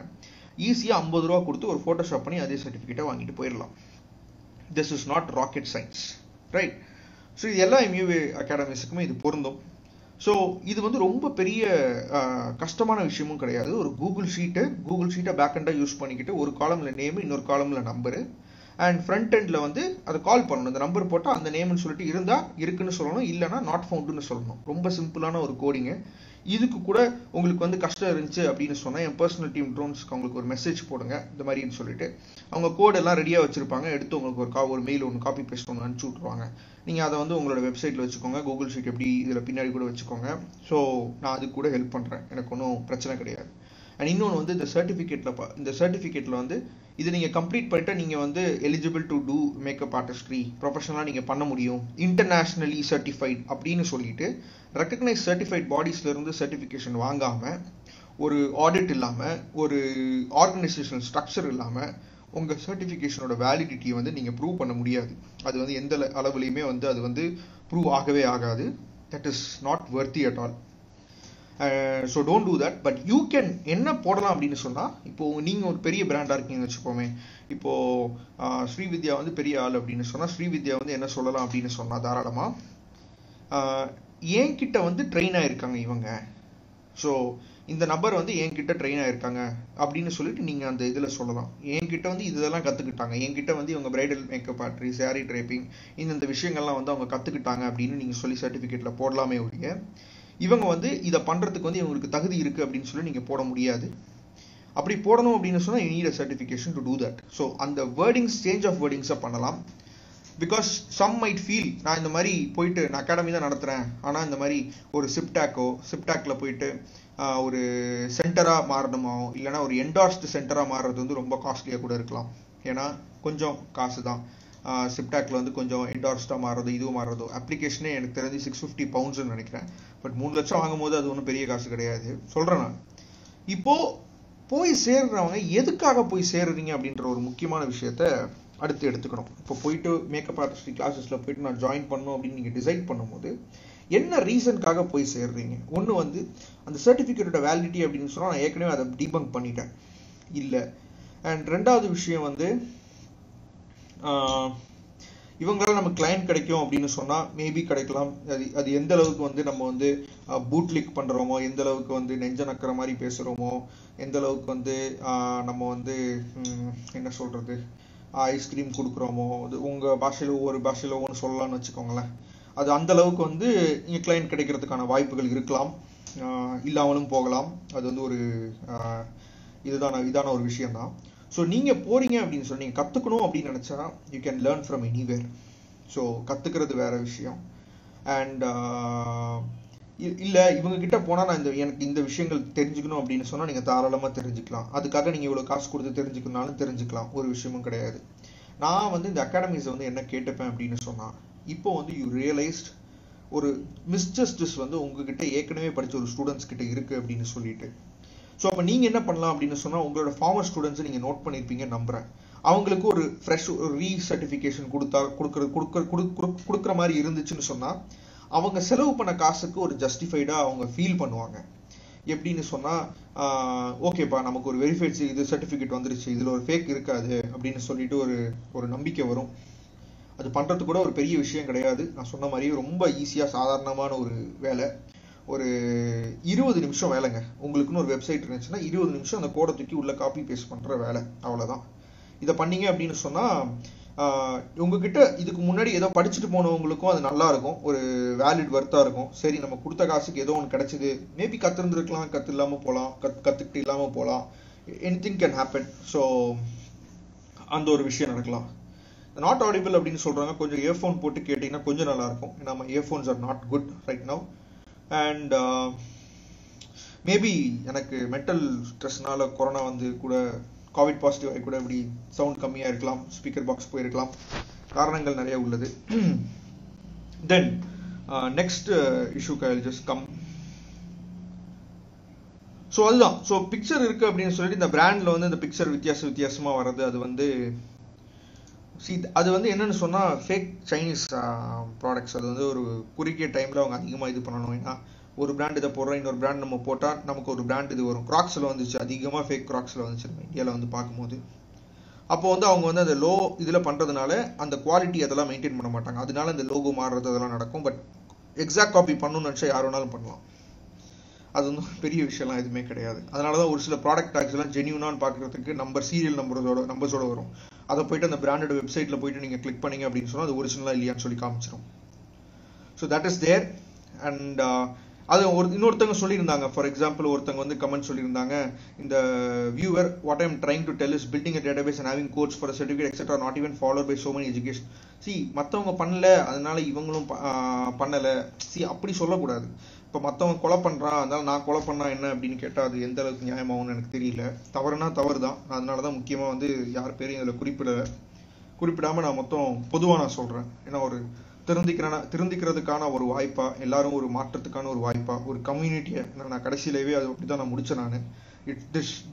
ஈஸியாக 50 ரூபா கொடுத்து ஒரு ஃபோட்டோஷாப் பண்ணி அதே சர்டிஃபிகேட்டை வாங்கிட்டு போயிடலாம். This is not rocket science, right? So இது எல்லா MUA அகாடமிஸுக்குமே இது பொருந்தும். ஸோ இது வந்து ரொம்ப பெரிய கஷ்டமான விஷயமும் கிடையாது. ஒரு கூகுள் ஷீட்டை பேக் எண்டாக யூஸ் பண்ணிக்கிட்டு ஒரு காலமில் நேமு, இன்னொரு காலமில் நம்பரு, அண்ட் ஃப்ரண்ட் எண்டில் வந்து அதை கால் பண்ணணும். இந்த நம்பர் போட்டால் அந்த நேம்னு சொல்லிட்டு இருந்தால் இருக்குன்னு சொல்லணும், இல்லைனா நாட் ஃபவுண்டுன்னு சொல்லணும். ரொம்ப சிம்பிளான ஒரு கோடிங்கு. இதுக்கு கூட உங்களுக்கு வந்து கஷ்டம் இருந்துச்சு அப்படின்னு சொன்னால் என் பர்சனல் டீம் ட்ரோன்ஸ்க்கு அவங்களுக்கு ஒரு மெசேஜ் போடுங்க இந்த மாதிரின்னு சொல்லிட்டு. அவங்க கோடெல்லாம் ரெடியாக வச்சுருப்பாங்க. எடுத்து உங்களுக்கு ஒரு மெயில் ஒன்று காப்பி பேஸ்ட் ஒன்று அனுப்பிச்சி விட்ருவாங்க. நீங்கள் அதை வந்து உங்களோட வெப்சைட்டில் வச்சுக்கோங்க. கூகுள் ஷீட் எப்படி இதில் பின்னாடி கூட வச்சுக்கோங்க. ஸோ நான் அதுக்கு கூட ஹெல்ப் பண்ணுறேன், எனக்கு ஒன்றும் பிரச்சனை கிடையாது. அண்ட் இன்னொன்று வந்து இந்த சர்டிஃபிகேட்டில் வந்து இது நீங்கள் கம்ப்ளீட் பண்ணிட்டு நீங்கள் வந்து eligible to do makeup artistry ப்ரொஃபஷனலாக நீங்கள் பண்ண முடியும், இன்டர்நேஷ்னலி சர்டிஃபைட் அப்படின்னு சொல்லிட்டு ரெக்கக்னைஸ் சர்டிஃபைட் பாடிஸ்லேருந்து சர்டிஃபிகேஷன் வாங்காமல், ஒரு ஆடிட் இல்லாமல், ஒரு ஆர்கனைசேஷனல் ஸ்ட்ரக்சர் இல்லாமல் உங்கள் சர்டிஃபிகேஷனோட வேலிடிட்டியை வந்து நீங்கள் ப்ரூவ் பண்ண முடியாது. அது வந்து எந்த அளவுலையுமே வந்து அது வந்து ப்ரூவ் ஆகவே ஆகாது. That is not வர்த்தி at all. So don't do that. But you can என்ன போடலாம் அப்படின்னு சொன்னால், இப்போது நீங்கள் ஒரு பெரிய பிராண்டாக இருக்கீங்கன்னு வச்சுக்கோமே. இப்போது ஸ்ரீவித்யா வந்து பெரிய ஆள் அப்படின்னு சொன்னால் ஸ்ரீவித்யா வந்து என்ன சொல்லலாம் அப்படின்னு சொன்னால் தாராளமாக என்கிட்ட வந்து ட்ரெயின் ஆகிருக்காங்க இவங்க, ஸோ இந்த நபர் வந்து என்கிட்ட ட்ரெயின் ஆகிருக்காங்க அப்படின்னு சொல்லிட்டு நீங்கள் அந்த இதில் சொல்லலாம். என்கிட்ட வந்து இதெல்லாம் கற்றுக்கிட்டாங்க, என்கிட்ட வந்து இவங்க bridal makeup artery, sari draping, இந்த விஷயங்கள்லாம் வந்து அவங்க கற்றுக்கிட்டாங்க அப்படின்னு நீங்கள் சொல்லி சர்டிஃபிகேட்டில் போடலாமே ஒழிய இவங்க வந்து இதை பண்ணுறதுக்கு வந்து இவங்களுக்கு தகுதி இருக்குது அப்படின்னு சொல்லி நீங்கள் போட முடியாது. அப்படி போடணும் அப்படின்னு சொன்னால் you need a certification to do that. So அந்த வேர்டிங்ஸ், சேஞ்ச் ஆஃப் வேர்டிங்ஸை பண்ணலாம். பிகாஸ் சம் மைட் ஃபீல் நான் இந்த மாதிரி போயிட்டு நான் அகாடமி தான் நடத்துகிறேன், ஆனால் இந்த மாதிரி ஒரு சிப்டாக்ல போயிட்டு ஒரு சென்டராக மாறணுமோ, இல்லைனா ஒரு என்டார்ஸ்டு சென்டராக மாறுறது வந்து ரொம்ப காஸ்ட்லியாக கூட இருக்கலாம். ஏன்னா கொஞ்சம் காசு தான். சிப்டாக்ல வந்து கொஞ்சம் என்டார்ஸ்டாக மாறுறதோ இதுவும் மாறுறதோ அப்ளிகேஷனே எனக்கு தெரிஞ்சு 650 பவுண்ட்ஸ்ன்னு நினைக்கிறேன். பட் 3 லட்சம் வாங்கும் போது அது ஒன்றும் பெரிய காசு கிடையாது சொல்கிறேன் நான். இப்போது போய் சேர்றவங்க எதுக்காக போய் சேர்றீங்க அப்படின்ற ஒரு முக்கியமான விஷயத்த அடுத்து எடுத்துக்கணும். இப்போ போயிட்டு மேக்கப் ஆர்டிஸ்ட்ரி கிளாஸஸில் போயிட்டு நான் ஜாயின் பண்ணணும் அப்படின்னு நீங்கள் டிசைட் பண்ணும்போது என்ன ரீசனுக்காக போய் சேர்றீங்க? ஒன்று வந்து அந்த சர்டிஃபிகேட்டோட வேலிடிட்டி அப்படின்னு சொன்னால் நான் ஏற்கனவே அதை டீபங்க் பண்ணிட்டேன் இல்லை. அண்ட் ரெண்டாவது விஷயம் வந்து இவங்களால நமக்கு கிளைண்ட் கிடைக்கும் அப்படின்னு சொன்னால் மேபி கிடைக்கலாம். அது எந்த அளவுக்கு வந்து நம்ம வந்து பூட்லிக் பண்ணுறோமோ, எந்த அளவுக்கு வந்து நெஞ்ச நக்கிற மாதிரி பேசுகிறோமோ, எந்த அளவுக்கு வந்து நம்ம வந்து என்ன சொல்கிறது ஐஸ்கிரீம் கொடுக்குறோமோ, அது உங்கள் பாஷையில் ஒவ்வொரு பாஷையில் ஒவ்வொன்று சொல்லலாம்னு வச்சுக்கோங்களேன். அது அந்த அளவுக்கு வந்து இங்கே கிளைண்ட் கிடைக்கிறதுக்கான வாய்ப்புகள் இருக்கலாம், இல்லாமலும் போகலாம். அது வந்து ஒரு இதான ஒரு விஷயம்தான். ஸோ நீங்கள் போகிறீங்க அப்படின்னு சொல்லி நீங்கள் கற்றுக்கணும் அப்படின்னு நினச்சா you can learn from anywhere. So கற்றுக்கிறது வேறு விஷயம். அண்ட் இல்லை இவங்ககிட்ட போனால் நான் எனக்கு இந்த விஷயங்கள் தெரிஞ்சுக்கணும் அப்படின்னு சொன்னால் நீங்கள் தாராளமாக தெரிஞ்சுக்கலாம். அதுக்காக நீங்கள் இவ்வளோ காசு கொடுத்து தெரிஞ்சுக்கணுனாலும் தெரிஞ்சுக்கலாம், ஒரு விஷயமும் கிடையாது. நான் வந்து இந்த அகாடமிஸை வந்து என்ன கேட்டுப்பேன் அப்படின்னு சொன்னால், இப்போ வந்து யூ ரியலைஸ்ட் ஒரு மிஸ்ஜஸ்டிஸ் வந்து உங்ககிட்ட ஏற்கனவே படித்த ஒரு ஸ்டூடெண்ட்ஸ் கிட்ட இருக்குது அப்படின்னு சொல்லிட்டு. ஸோ அப்போ நீங்கள் என்ன பண்ணலாம் அப்படின்னு சொன்னால், உங்களோட ஃபார்மர் ஸ்டூடெண்ட்ஸை நீங்கள் நோட் பண்ணியிருப்பீங்கன்னு நம்புகிறேன். அவங்களுக்கு ஒரு ஃப்ரெஷ் ஒரு ரீசர்டிஃபிகேஷன் கொடுக்குற மாதிரி இருந்துச்சுன்னு சொன்னால் அவங்க செலவு பண்ண காசுக்கு ஒரு ஜஸ்டிஃபைடாக அவங்க ஃபீல் பண்ணுவாங்க. எப்படின்னு சொன்னால், ஓகேப்பா நமக்கு ஒரு வெரிஃபைட் இது சர்டிஃபிகேட் வந்துருச்சு, இதில் ஒரு ஃபேக் இருக்காது அப்படின்னு சொல்லிட்டு ஒரு நம்பிக்கை வரும். அது பண்ணுறது கூட ஒரு பெரிய விஷயம் கிடையாது. நான் சொன்ன மாதிரி ரொம்ப ஈஸியாக சாதாரணமான ஒரு வேலை. ஒரு 20 நிமிஷம் வேலைங்க. உங்களுக்குன்னு ஒரு வெப்சைட் இருந்துச்சுன்னா 20 நிமிஷம் அந்த கோடை தூக்கி உள்ள காப்பி பேஸ்ட் பண்ணுற வேலை, அவ்வளோதான். இதை பண்ணீங்க அப்படின்னு சொன்னால் உங்ககிட்ட இதுக்கு முன்னாடி ஏதோ படிச்சுட்டு போனவங்களுக்கும் அது நல்லா இருக்கும், ஒரு வேலிட் வர்த்தாக இருக்கும். சரி நம்ம கொடுத்த காசுக்கு ஏதோ ஒன்று கிடைச்சிது, மேபி கற்றுருந்துருக்கலாம், கற்று இல்லாமல் போகலாம், கற்றுக்கிட்டு இல்லாமல் போகலாம், எனிதிங் கேன் ஹேப்பன். ஸோ அந்த ஒரு விஷயம் நடக்கலாம். நாட் ஆடிபிள் அப்படின்னு சொல்கிறாங்க, கொஞ்சம் இயர்ஃபோன் போட்டு கேட்டிங்கன்னா கொஞ்சம் நல்லாயிருக்கும். நம்ம earphones are not good right now. And maybe எனக்கு மென்டல் ஸ்ட்ரெஸ்னால கொரோனா வந்து கூட கோவிட் பாசிட்டிவ் ஆகி கூட இப்படி சவுண்ட் கம்மியாக இருக்கலாம், ஸ்பீக்கர் பாக்ஸ் போயிருக்கலாம், காரணங்கள் நிறைய உள்ளது. தென் நெக்ஸ்ட் இஷ்யூக்கு I will just come. So அதுதான். ஸோ பிக்சர் இருக்குது அப்படின்னு சொல்லிட்டு இந்த பிராண்டில் வந்து இந்த பிக்சர் வித்தியாசமாக வர்றது, அது வந்து அது வந்து என்னென்னு சொன்னால் ஃபேக் சைனீஸ் ப்ராடக்ட்ஸ். அது வந்து ஒரு குறுகிய டைமில் அவங்க அதிகமாக இது பண்ணணும். ஏன்னா ஒரு பிராண்ட் இதை போடுறோம், இன்னொரு பிராண்ட் நம்ம போட்டால் நமக்கு ஒரு பிராண்ட் இது வரும். கிராக்ஸில் வந்துச்சு, அதிகமாக ஃபேக் கிராக்ஸில் வந்துச்சு நம்ம இந்தியாவில் வந்து பார்க்கும்போது. அப்போ வந்து அவங்க வந்து அந்த லோ இதில் பண்ணுறதுனால அந்த குவாலிட்டி அதெல்லாம் மெயின்டைன் பண்ண மாட்டாங்க. அதனால இந்த லோகோ மாறுறது அதெல்லாம் நடக்கும். பட் எக்ஸாக்ட் காப்பி பண்ணணும்னு நினச்சா யார் வேணாலும் பண்ணலாம். அது வந்து பெரிய விஷயம்லாம் எதுவுமே கிடையாது. அதனால தான் ஒரு சில ப்ராடக்ட் டேக்ஸ் எல்லாம் ஜென்யூனான்னு பார்க்குறதுக்கு சீரியல் நம்பர்ஸோட வரும். அதை போயிட்டு அந்த பிராண்டட் வெப்சைட்டில் போயிட்டு நீங்கள் கிளிக் பண்ணீங்க அப்படின்னு சொன்னால் அது ஒரிஜினலாக இல்லையான்னு சொல்லி காமிச்சிடும். So that is there. And அது இன்னொருத்தங்க சொல்லியிருந்தாங்க. ஃபார் எக்ஸாம்பிள் ஒருத்தங்க வந்து கமெண்ட் சொல்லியிருந்தாங்க, இந்த viewer what I'm trying to tell is building a database and having course for certificate etcetera not even followed by so many education. மற்றவங்க பண்ணல அதனால இவங்களும் பண்ணலை. அப்படி சொல்லக்கூடாது. இப்போ மற்றவங்க கொலை பண்ணுறான் அதனால நான் கொலை பண்ணா என்ன அப்படின்னு கேட்டால் அது எந்த அளவுக்கு நியாயமாகும்னு எனக்கு தெரியல. தவறுனா தவறு தான். அதனால தான் முக்கியமாக வந்து யார் பேரையும் இதில் குறிப்பிடாமல் நான் மொத்தம் பொதுவாக நான் சொல்கிறேன். ஏன்னா ஒரு திருந்திக்கிறதுக்கான ஒரு வாய்ப்பா, எல்லாரும் ஒரு மாற்றத்துக்கான ஒரு வாய்ப்பா, ஒரு கம்யூனிட்டியை நான் கடைசியிலவே அது அப்படிதான் நான் முடிச்சேன். நான்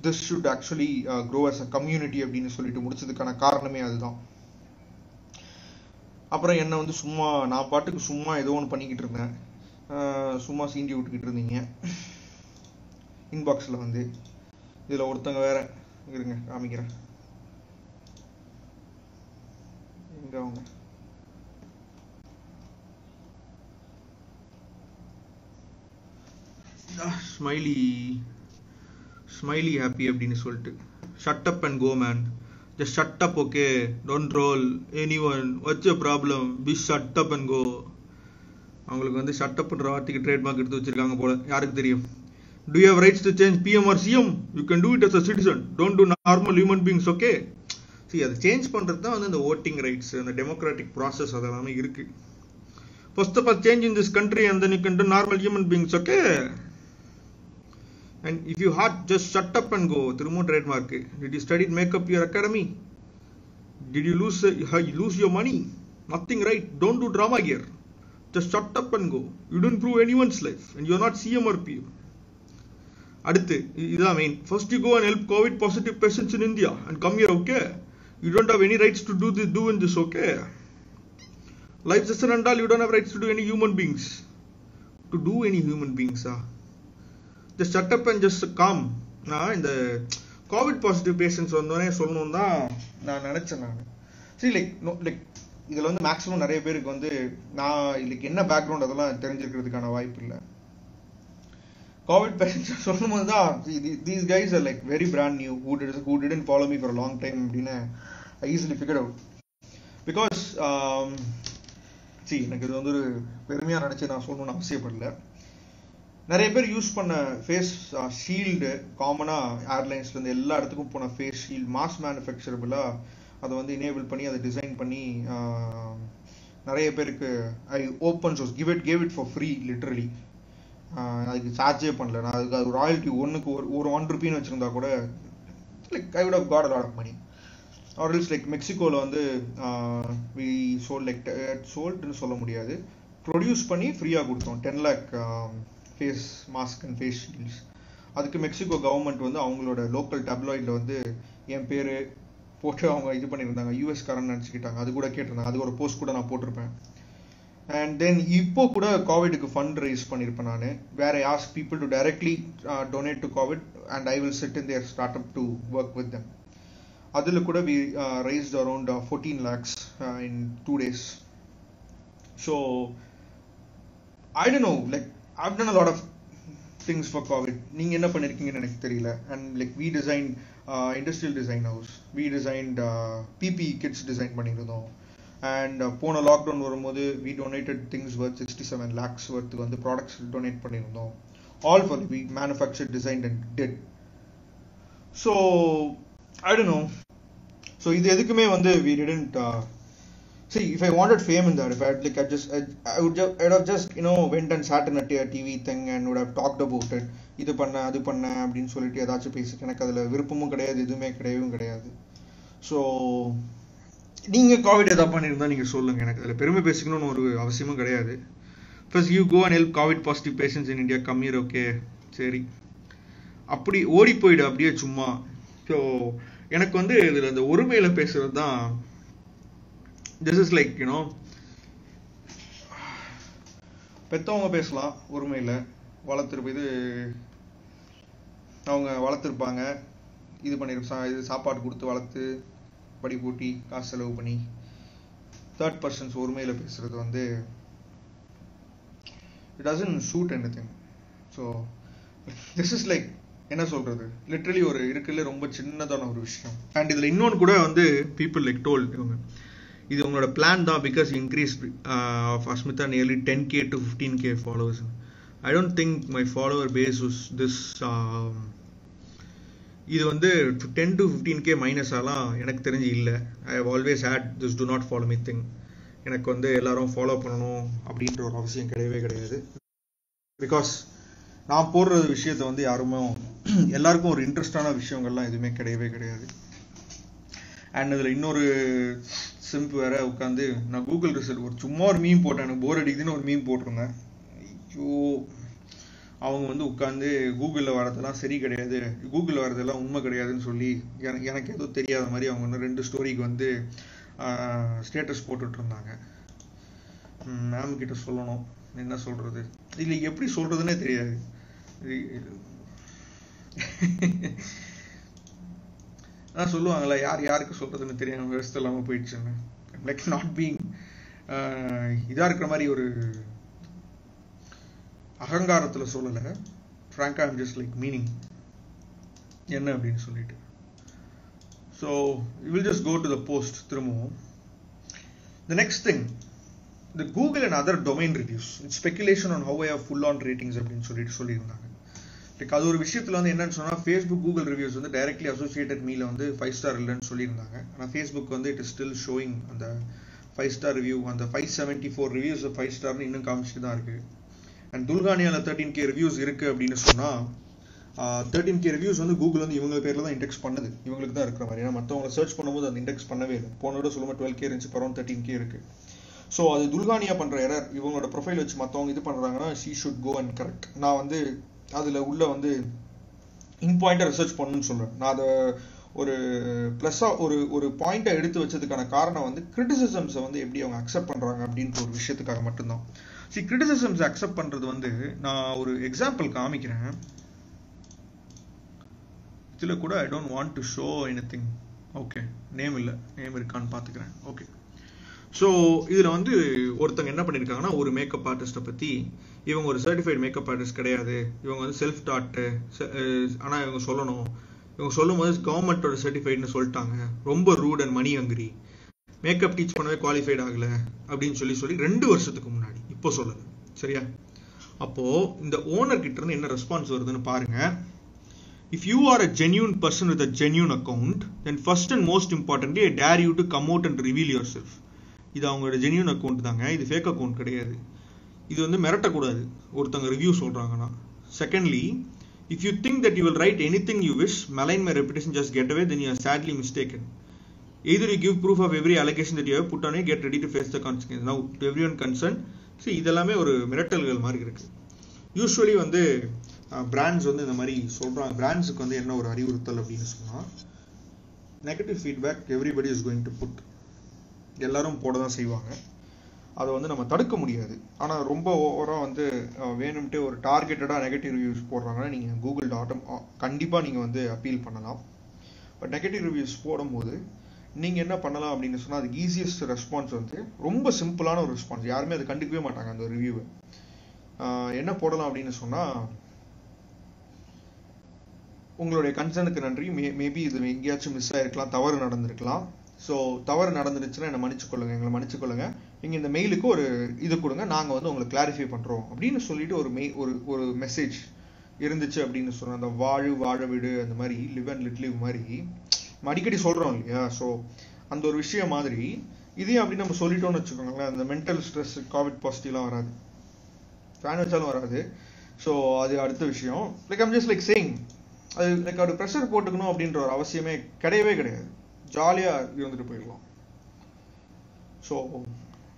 this should actually grow as a community அப்படின்னு சொல்லிட்டு முடிச்சதுக்கான காரணமே அதுதான். அப்புறம் என்ன வந்து சும்மா நான் பாட்டுக்கு சும்மா ஏதோ ஒன்று பண்ணிக்கிட்டு இருந்தேன். சும்மா சீண்டி விட்டுக்கிட்டு இருந்தீங்க இன்பாக்ஸில் வந்து. இதில் ஒருத்தங்க வேற இருங்க காமிக்கிறேன். எங்க அவங்க ஸ்மைலி ஹாப்பி அப்படின்னு சொல்லிட்டு, shut up and go man, just shut up, okay, don't roll anyone, what's your problem, be shut up and go. அவங்களுக்கு வந்து ஷட் அப்ன்ற வார்த்தைக்கு ட்ரேட்மார்க் எடுத்து வச்சிருக்காங்க போல, யாருக்கு தெரியும். Do you have rights to change PM or CM? You can do it as a citizen. Don't do normal human beings, okay? அதை change பண்ணுறது தான் வந்து இந்த ஓட்டிங் ரைட்ஸ், அந்த டெமோக்ராட்டிக் ப்ராசஸ் அதெல்லாமே இருக்கு. First of all, change in this country and then you can do normal human beings, okay? And if you hard, just shut up and go. திரும்ப trademark. Did you study makeup your academy? Did you lose your money? Nothing, right? Don't do drama here. Just shut up and go. You don't improve anyone's life and you're not CM or PM. அடுத்து இதுதான் main. First you go and help COVID positive patients in India and come here, okay? You don't have any rights to do in this, okay? Life session and all, you don't have rights to do any human beings. To do any human beings, just shut up and just calm. நான் இந்த Covid positive patients வந்தோடனே சொல்லணும் தான் நான் நினைச்சேன். நான் like இதில் வந்து மேக்ஸிமம் நிறைய பேருக்கு வந்து நான் இதுக்கு என்ன பேக்ரவுண்ட் அதெல்லாம் தெரிஞ்சுக்கிறதுக்கான வாய்ப்பு இல்லை. கோவிட் பேஷண்ட்ஸ் சொல்லும் போது தான் these guys are like very brand new who didn't follow me for a long time அப்படின்னு I easily figured out. Because எனக்கு இது வந்து ஒரு பெருமையாக நினச்சி நான் சொல்லணும்னு அவசியப்படல. நிறைய பேர் யூஸ் பண்ண ஃபேஸ் ஷீல்டு, காமனாக ஏர்லைன்ஸ்லேருந்து எல்லா இடத்துக்கும் போன ஃபேஸ் ஷீல்டு மாஸ் மேனுஃபேக்சரபிளாக அதை வந்து இனேபிள் பண்ணி அதை டிசைன் பண்ணி நிறைய பேருக்கு I open source gave it for free literally. அதுக்கு சார்ஜே பண்ணல. நான் அதுக்கு அது ராயல்ட்டி ஒன்றுக்கு ஒரு ₹1 வச்சுருந்தா கூட like I would have got a lot of money. Or else like மெக்சிகோவில் வந்து வி சோல்ட் லைக் சோல்ட்னு சொல்ல முடியாது, ப்ரொடியூஸ் பண்ணி ஃப்ரீயாக கொடுத்தோம் 10 lakh face mask and face shields. அதுக்கு மெக்சிகோ கவர்மெண்ட் வந்து அவங்களோட லோக்கல் டப்லாய்டில் வந்து என் பேர் போட்டு அவங்க இது பண்ணியிருந்தாங்க. யூஎஸ்காரன் நினச்சிக்கிட்டாங்க. அது கூட கேட்டிருந்தாங்க. அது ஒரு போஸ்ட் கூட நான் போட்டிருப்பேன். அண்ட் தென் இப்போ கூட கோவிடுக்கு ஃபண்ட் ரைஸ் பண்ணியிருப்பேன் நான். வேற ask people to directly donate to Covid and I will sit in there start up to work with them. அதில் கூட we raised around 14 lakhs in 2 days. So I don't know, like I've done a lot of things for COVID. நீங்க என்ன பண்ணிருக்கீங்கன்னு எனக்கு தெரியல. And like we designed industrial design house, we designed PPE kits design பண்ணிருந்தோம். And போன lockdown வரும்போது we donated things worth 67 lakhs worth வந்து products donate பண்ணிருந்தோம். All for we manufactured, designed and did. So I don't know. So இது எதுக்குமே வந்து we didn't see, if I wanted fame in that, if I had like I'd have just went and sat in a TV thing and would have talked about it. இது பண்ண அது பண்ண அப்படின்னு சொல்லிட்டு ஏதாச்சும் பேசி எனக்கு அதுல விருப்பமும் கிடையாது, எதுவுமே கிடையாது. ஸோ நீங்க கோவிட் ஏதாவது பண்ணியிருந்தா நீங்க சொல்லுங்க. எனக்கு அதுல பெருமை பேசிக்கணும்னு ஒரு அவசியமும் கிடையாது. First you go and help COVID positive patients in India, come here, okay? சரி, அப்படி ஓடி போயிடு அப்படியே சும்மா. ஸோ எனக்கு வந்து இதுல இந்த ஒருமையில பேசுறது தான். This is like பெத்தவங்க பேசலாம் ஒருமையில், இது அவங்க வளர்த்துருப்பாங்க, இது இது சாப்பாடு கொடுத்து வளர்த்து படி கூட்டி காசு செலவு பண்ணி. தேர்ட் பர்சன்ஸ் ஒருமையில் பேசுறது வந்து it doesn't suit anything. So this is like என்ன சொல்றது, லிட்டரலி ஒரு இருக்குல்ல ரொம்ப சின்னதான ஒரு விஷயம். அண்ட் இதுல இன்னொன்று கூட வந்து பீப்புள் லைக் டோல்ட், இவங்க இது உங்களோட பிளான் தான் because increase of Asmita nearly 10K to 15K followers. I don't think my follower base this இது வந்து 10 to 15K மைனஸ் ஆலாம் எனக்கு தெரிஞ்சு இல்லை. I have always hate this to not follow me thing. எனக்கு வந்து எல்லாரும் ஃபாலோ பண்ணணும் அப்படின்ற ஒரு அவசியம் கிடையவே கிடையாது. பிகாஸ் நான் போடுற விஷயத்த வந்து யாருமே எல்லாருக்கும் ஒரு இன்ட்ரெஸ்டான விஷயங்கள்லாம் எதுவுமே கிடையவே கிடையாது. அண்ட் அதில் இன்னொரு சிம்ப் வேற உட்காந்து நான் கூகுள் ரிசல்ட் ஒரு சும்மா ஒரு மீம் போட்டேன், எனக்கு போர் அடிக்குதுன்னு ஒரு மீம் போட்டிருந்தேன். ஐயோ, அவங்க வந்து உட்காந்து கூகுளில் வரதெல்லாம் சரி கிடையாது, கூகுளில் வரதெல்லாம் உண்மை கிடையாதுன்னு சொல்லி எனக்கு எதுவும் தெரியாத மாதிரி அவங்க வந்து 2 ஸ்டோரிக்கு வந்து ஸ்டேட்டஸ் போட்டுட்டு இருந்தாங்க. மேம் கிட்ட சொல்லணும் என்ன சொல்றது, இல்லை எப்படி சொல்றதுன்னே தெரியாது. சொல்லுவாங்களா யார் யாருக்கு சொல்றதுன்னு தெரியாம விவசாயம் இல்லாம போயிடுச்சுன்னு. லைக் நாட் பீங் இதா இருக்கிற மாதிரி ஒரு அகங்காரத்துல சொல்லலை. ஃப்ராங்கா ஐம் ஜஸ்ட் லைக் மீனிங் என்ன அப்படின்னு சொல்லிட்டு. So you will just go to the post திரும்பவும். The next thing, the Google and other domain reviews, it's speculation on how I have full on ratings அப்படின்னு சொல்லியிருந்தாங்க. லைக் அது ஒரு விஷயத்துல வந்து என்னன்னு சொன்னா, ஃபேஸ்புக் கூகுள் ரிவ்யூஸ் வந்து டைரக்ட்லி அசோசியேட்டட் மீல வந்து 5 ஸ்டார் இல்லைன்னு சொல்லியிருந்தாங்க. ஆனால் ஃபேஸ்புக் வந்து இட் இஸ் ஸ்டில் ஷோயிங் அந்த 5 ஸ்டார் ரிவ்யூ, அந்த 574 ரிவ்யூஸ் 5 ஸ்டார்னு இன்னும் காமிச்சிட்டு தான் இருக்கு. அண்ட் துல்கானியால 13K ரிவ்யூஸ் இருக்கு அப்படின்னு சொன்னா 13K ரிவ்யூஸ் வந்து கூகுள் வந்து இவங்க பேர்ல தான் இண்டெக்ஸ் பண்ணுது, இவங்களுக்கு தான் இருக்கிற மாதிரி. ஏன்னா மற்றவங்களை சர்ச் பண்ணும்போது அந்த இண்டெக்ஸ் பண்ணவே இல்லை. போனோட சொல்லும்போது 12K இருந்துச்சு, பரவாயில்ல 13K இருக்கு. ஸோ அது துல்கானியா பண்ற எரர். இவங்களோட ப்ரொஃபைல் வச்சு மற்றவங்க இது பண்றாங்கன்னா she should go and correct. நான் வந்து அதுல உள்ள வந்து இன் பாயிண்டா ரிசர்ச் பண்ணணும்னு சொல்றேன். நான் அதை ஒரு பிளஸ்ஸா ஒரு பாயிண்டா எடுத்து வச்சதுக்கான காரணம் வந்து கிரிட்டிசிசம்ஸை வந்து எப்படி அவங்க அக்செப்ட் பண்றாங்க அப்படின்ற ஒரு விஷயத்துக்காக மட்டும்தான். கிரிட்டிசிசம்ஸ் அக்செப்ட் பண்றது வந்து நான் ஒரு எக்ஸாம்பிள் காமிக்கிறேன். இதுல கூட I don't want to show anything. Okay, name இல்லை, நேம் இருக்கான்னு பாத்துக்கிறேன். ஓகே, ஸோ இதில் வந்து ஒருத்தங்க என்ன பண்ணியிருக்காங்கன்னா, ஒரு மேக்கப் ஆர்டிஸ்ட்டை பற்றி, இவங்க ஒரு சர்டிஃபைட் மேக்கப் ஆர்டிஸ்ட் கிடையாது, இவங்க வந்து செல்ஃப் டாட்டு, ஆனால் இவங்க சொல்லணும், இவங்க சொல்லும் போது கவர்மெண்ட்டோட சர்டிஃபைட்னு சொல்லிட்டாங்க, ரொம்ப rude and money hungry, makeup teach பண்ணவே குவாலிஃபைட் ஆகலை அப்படின்னு சொல்லி 2 வருஷத்துக்கு முன்னாடி, இப்போ சொல்லலை, சரியா? அப்போது இந்த ஓனர் கிட்ட இருந்து என்ன ரெஸ்பான்ஸ் வருதுன்னு பாருங்க. If you are a genuine person with a genuine account, then first and most importantly, I dare you to come out and reveal yourself. இது அவங்களோட ஜென்யூன் அக்கௌண்ட் தாங்க, இது ஃபேக் அக்கௌண்ட் கிடையாது. இது வந்து மிரட்டக்கூடாது ஒருத்தங்க ரிவ்யூ சொல்றாங்கன்னா. Secondly, if you think that you will write anything you wish, malign my reputation, just get away, then you are sadly mistaken. Either you give proof of every allegation that you have put on it, get ready to face the consequences. Now to everyone concerned, see இதெல்லாமே ஒரு மிரட்டல்கள் மாதிரி இருக்கு. Usually வந்து brands வந்து இந்த மாதிரி சொல்றாங்க. பிராண்ட்ஸுக்கு வந்து என்ன ஒரு அறிவுறுத்தல் அப்படின்னு சொன்னா, negative feedback everybody is going to put, எல்லாரும் போட தான் செய்வாங்க, அதை வந்து நம்ம தடுக்க முடியாது. ஆனால் ரொம்ப ஓவராக வந்து வேணும்ட்டு ஒரு டார்கெட்டடாக நெகட்டிவ் ரிவ்யூஸ் போடுறாங்கன்னா நீங்கள் கூகுள் கண்டிப்பாக நீங்கள் வந்து அப்பீல் பண்ணலாம். பட் நெகட்டிவ் ரிவ்யூஸ் போடும்போது நீங்கள் என்ன பண்ணலாம் அப்படின்னு சொன்னால், அதுக்கு ஈஸியஸ்ட் ரெஸ்பான்ஸ் வந்து ரொம்ப சிம்பிளான ஒரு ரெஸ்பான்ஸ், யாருமே அதை கண்டுக்கவே மாட்டாங்க அந்த ரிவ்யூவை. என்ன போடலாம் அப்படின்னு சொன்னால், உங்களுடைய கன்சர்னுக்கு நன்றி, மேபி இது எங்கேயாச்சும் மிஸ் ஆகிருக்கலாம், தவறு நடந்திருக்கலாம், ஸோ தவறு நடந்துருச்சுன்னா என்னை மன்னிச்சுக்கொள்ளுங்க, எங்களை மன்னிச்சுக்கொள்ளுங்க, நீங்கள் இந்த மெயிலுக்கு ஒரு இது கொடுங்க, நாங்கள் வந்து உங்களுக்கு கிளாரிஃபை பண்ணுறோம் அப்படின்னு சொல்லிட்டு ஒரு மெசேஜ் இருந்துச்சு அப்படின்னு சொன்னால், அந்த வாழ விடு, அந்த மாதிரி லிவ் அண்ட் லிட் லிவ் மாதிரி அடிக்கடி சொல்கிறோம் இல்லையா? ஸோ அந்த ஒரு விஷயம் மாதிரி இதையும் அப்படி நம்ம சொல்லிட்டோம்னு வச்சுக்கோங்களேன், அந்த மென்டல் ஸ்ட்ரெஸ், கோவிட் பாசிட்டிவ்லாம் வராது, ஃபேன் வச்சாலும் வராது. ஸோ அது அடுத்த விஷயம். Like I'm just like saying, அது லைக் ஒரு ப்ரெஷர் போட்டுக்கணும் அப்படின்ற ஒரு அவசியமே கிடையவே கிடையாது, ஜாலியாக இருந்துட்டு போயிடலாம். ஸோ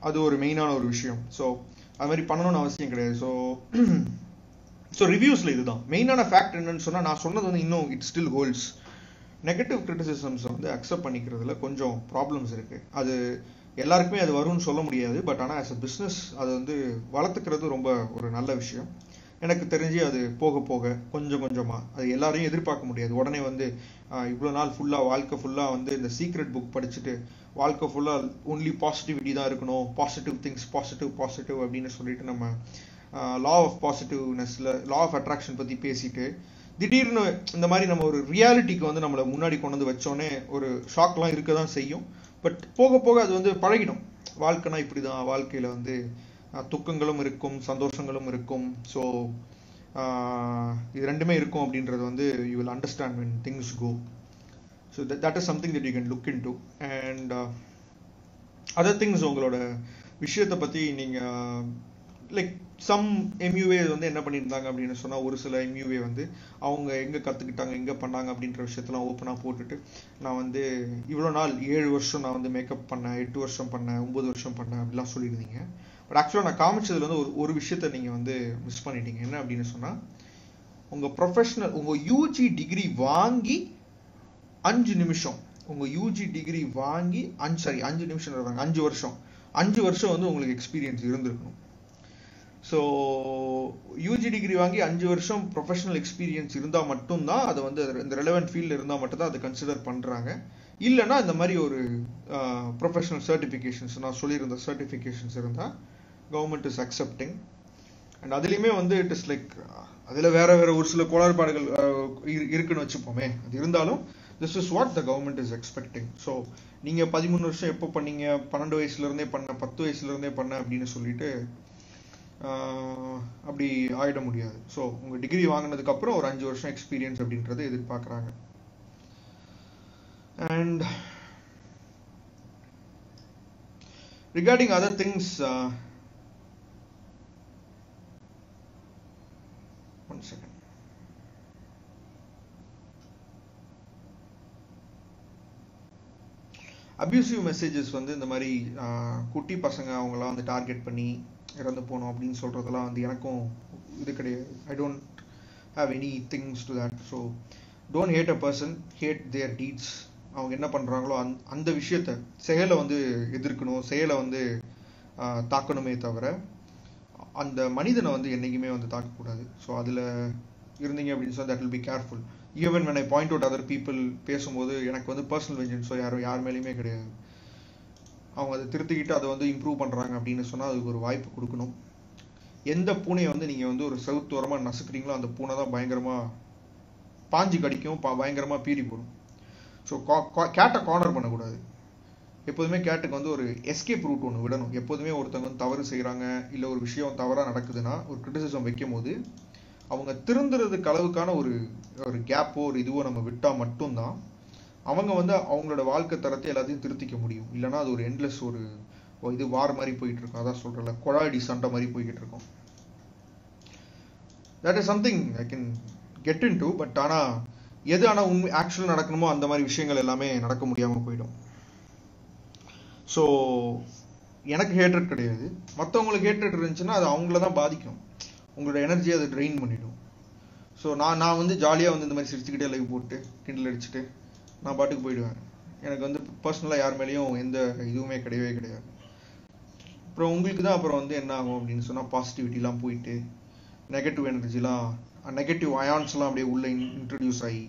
அது ஒரு மெயினான ஒரு விஷயம். ஸோ அது மாதிரி பண்ணணும்னு அவசியம் கிடையாது. ஸோ ரிவ்யூஸில் இதுதான் மெயினான ஃபேக்ட். என்னன்னு சொன்னால், நான் சொன்னது வந்து இன்னும் இட் ஸ்டில் ஹோல்ட்ஸ். நெகட்டிவ் கிரிட்டிசிசம்ஸை வந்து அக்செப்ட் பண்ணிக்கிறதுல கொஞ்சம் ப்ராப்ளம்ஸ் இருக்குது. அது எல்லாருக்குமே அது வரும்னு சொல்ல முடியாது. பட் ஆனால் ஆஸ் அ பிஸ்னஸ் அதை வந்து வளர்த்துக்கிறது ரொம்ப ஒரு நல்ல விஷயம். எனக்கு தெரிஞ்சு அது போக போக கொஞ்சம் கொஞ்சமாக, அது எல்லாரையும் எதிர்பார்க்க முடியாது. உடனே வந்து இவ்வளோ நாள் ஃபுல்லாக வாழ்க்கை ஃபுல்லாக வந்து இந்த சீக்ரெட் புக் படிச்சுட்டு வாழ்க்கை ஃபுல்லாக ஒன்லி பாசிட்டிவிட்டி தான் இருக்கணும், பாசிட்டிவ் திங்ஸ், பாசிட்டிவ் அப்படின்னு சொல்லிட்டு நம்ம லா ஆஃப் பாசிட்டிவ்னஸில், லா ஆஃப் அட்ராக்ஷன் பற்றி பேசிட்டு திடீர்னு இந்த மாதிரி நம்ம ஒரு ரியாலிட்டிக்கு வந்து நம்மளை முன்னாடி கொண்டு வந்து வச்சோடனே ஒரு ஷாக்லாம் இருக்க தான் செய்யும். பட் போக போக அது வந்து பழகிடும். வாழ்க்கைனா இப்படி தான், வாழ்க்கையில் வந்து துக்கங்களும் இருக்கும், சந்தோஷங்களும் இருக்கும். ஸோ இது ரெண்டுமே இருக்கும் அப்படின்றது வந்து you will understand when things go. So that is something that you can look into. And other things, உங்களோட விஷயத்தை பற்றி நீங்கள் லைக் சம் எம்யூஏ வந்து என்ன பண்ணியிருந்தாங்க அப்படின்னு சொன்னால், ஒரு சில எம்யூஏ வந்து அவங்க எங்கே கற்றுக்கிட்டாங்க, எங்கே பண்ணாங்க அப்படின்ற விஷயத்தெல்லாம் ஓப்பனாக போட்டுட்டு, நான் வந்து இவ்வளோ நாள் 7 வருஷம் நான் வந்து மேக்கப் பண்ணேன், 8 வருஷம் பண்ணேன், 9 வருஷம் பண்ணேன் அப்படிலாம் சொல்லியிருந்தீங்க. பட் ஆக்சுவலாக நான் காமிச்சதுல வந்து ஒரு விஷயத்த நீங்கள் வந்து மிஸ் பண்ணிட்டீங்க. என்ன அப்படின்னு சொன்னால், உங்கள் ப்ரொஃபஷனல், உங்கள் யூஜி டிகிரி வாங்கி 5 நிமிஷம், உங்கள் யூஜி டிகிரி வாங்கி 5 நிமிஷம் 5 வருஷம் வந்து உங்களுக்கு எக்ஸ்பீரியன்ஸ் இருந்திருக்கணும். ஸோ யூஜி டிகிரி வாங்கி 5 வருஷம் ப்ரொஃபஷனல் எக்ஸ்பீரியன்ஸ் இருந்தால் மட்டும்தான் அதை வந்து இந்த ரெலவெண்ட் ஃபீல்டில் இருந்தால் மட்டும்தான் அதை கன்சிடர் பண்ணுறாங்க. இல்லைன்னா இந்த மாதிரி ஒரு ப்ரொஃபஷனல் சர்டிஃபிகேஷன்ஸ், நான் சொல்லியிருந்த சர்டிஃபிகேஷன்ஸ் இருந்தால் கவர்மெண்ட் இஸ் அக்செப்டிங். அண்ட் அதுலேயுமே வந்து இட் இஸ் லைக் அதில் வேற ஒரு சில கோளாறுபாடுகள் இருக்குன்னு வச்சுப்போமே. அது இருந்தாலும் this is what the government is expecting. So நீங்கள் 13 வருஷம் எப்போ பண்ணீங்க, 12 வயசுலேருந்தே பண்ண, 10 வயசுலேருந்தே பண்ண அப்படின்னு சொல்லிட்டு அப்படி ஆகிட முடியாது. ஸோ உங்கள் டிகிரி வாங்கினதுக்கப்புறம் ஒரு 5 வருஷம் எக்ஸ்பீரியன்ஸ் அப்படின்றது எதிர்பார்க்குறாங்க. And regarding other things, one second. Abusive messages வந்து இந்த மாதிரி குட்டி பசங்க அவங்களாம் வந்து டார்கெட் பண்ணி இறந்து போகணும் அப்படின்னு சொல்கிறதெல்லாம் வந்து எனக்கும் இது கிடையாது. I don't have any things to that. So don't hate a person, hate their deeds. அவங்க என்ன பண்ணுறாங்களோ அந்த விஷயத்தை, செயலை வந்து எதிர்க்கணும், செயலை வந்து தாக்கணுமே தவிர அந்த மனிதனை வந்து என்றைக்குமே வந்து தாக்கக்கூடாது. ஸோ அதில் இருந்தீங்க அப்படின்னு சொன்னால் that will be careful. Even when I point out other people பேசும்போது எனக்கு வந்து பர்சனல் வெஞ்சன்ஸோ யார் மேலேயுமே கிடையாது. அவங்க அதை திருத்திக்கிட்டு அதை வந்து இம்ப்ரூவ் பண்ணுறாங்க அப்படின்னு சொன்னால் அதுக்கு ஒரு வாய்ப்பு கொடுக்கணும். எந்த பூனையை வந்து நீங்கள் வந்து ஒரு செவுத்தோரமாக நசுக்கிறீங்களோ அந்த பூனை தான் பயங்கரமாக பாஞ்சு கடிக்கும், பயங்கரமாக பீறி போடும். ஸோ கேட்டை கார்னர் பண்ணக்கூடாது. எப்போதுமே கேட்டுக்கு வந்து ஒரு எஸ்கேப் ரூட் ஒன்று விடணும். எப்போதுமே ஒருத்தவங்க வந்து தவறு செய்கிறாங்க, இல்லை ஒரு விஷயம் தவறாக நடக்குதுன்னா ஒரு கிரிட்டிசிசம் வைக்கும் போது அவங்க திருந்துறதுக்கு அளவுக்கான ஒரு கேப்போ ஒரு இதுவோ நம்ம விட்டால் மட்டும்தான் அவங்க வந்து அவங்களோட வாழ்க்கை தரத்தை எல்லாத்தையும் திருத்திக்க முடியும். இல்லைனா அது ஒரு எண்ட்லெஸ் ஒரு இது வார் மாதிரி போயிட்டு இருக்கும். அதான் சொல்கிறல, கொழாடி சண்டை மாதிரி போய்கிட்டு இருக்கும். That is something I can get in to. But ஆனால் உண்மை ஆக்சுவலாக நடக்கணுமோ அந்த மாதிரி விஷயங்கள் எல்லாமே நடக்க முடியாமல் போயிடும். ஸோ எனக்கு ஹேட்ரட் கிடையாது, மற்றவங்களுக்கு ஹேட்ரட் இருந்துச்சுன்னா அது அவங்கள தான் பாதிக்கும். உங்களோட எனர்ஜியை அதை ட்ரெயின் பண்ணிடும். ஸோ நான் வந்து ஜாலியாக வந்து இந்த மாதிரி சிரிச்சுக்கிட்டே லைவ் போட்டு கிண்டல் அடிச்சுட்டு நான் பாட்டுக்கு போயிடுவேன். எனக்கு வந்து பர்சனலாக யார் மேலேயும் எந்த இதுவுமே கிடையாது. அப்புறம் உங்களுக்கு தான் அப்புறம் வந்து என்ன ஆகும் அப்படின்னு சொன்னால் பாசிட்டிவிட்டிலாம் போயிட்டு நெகட்டிவ் எனர்ஜிலாம், நெகட்டிவ் அயான்ஸ்லாம் அப்படியே உள்ளே இன்ட்ரடியூஸ் ஆகி,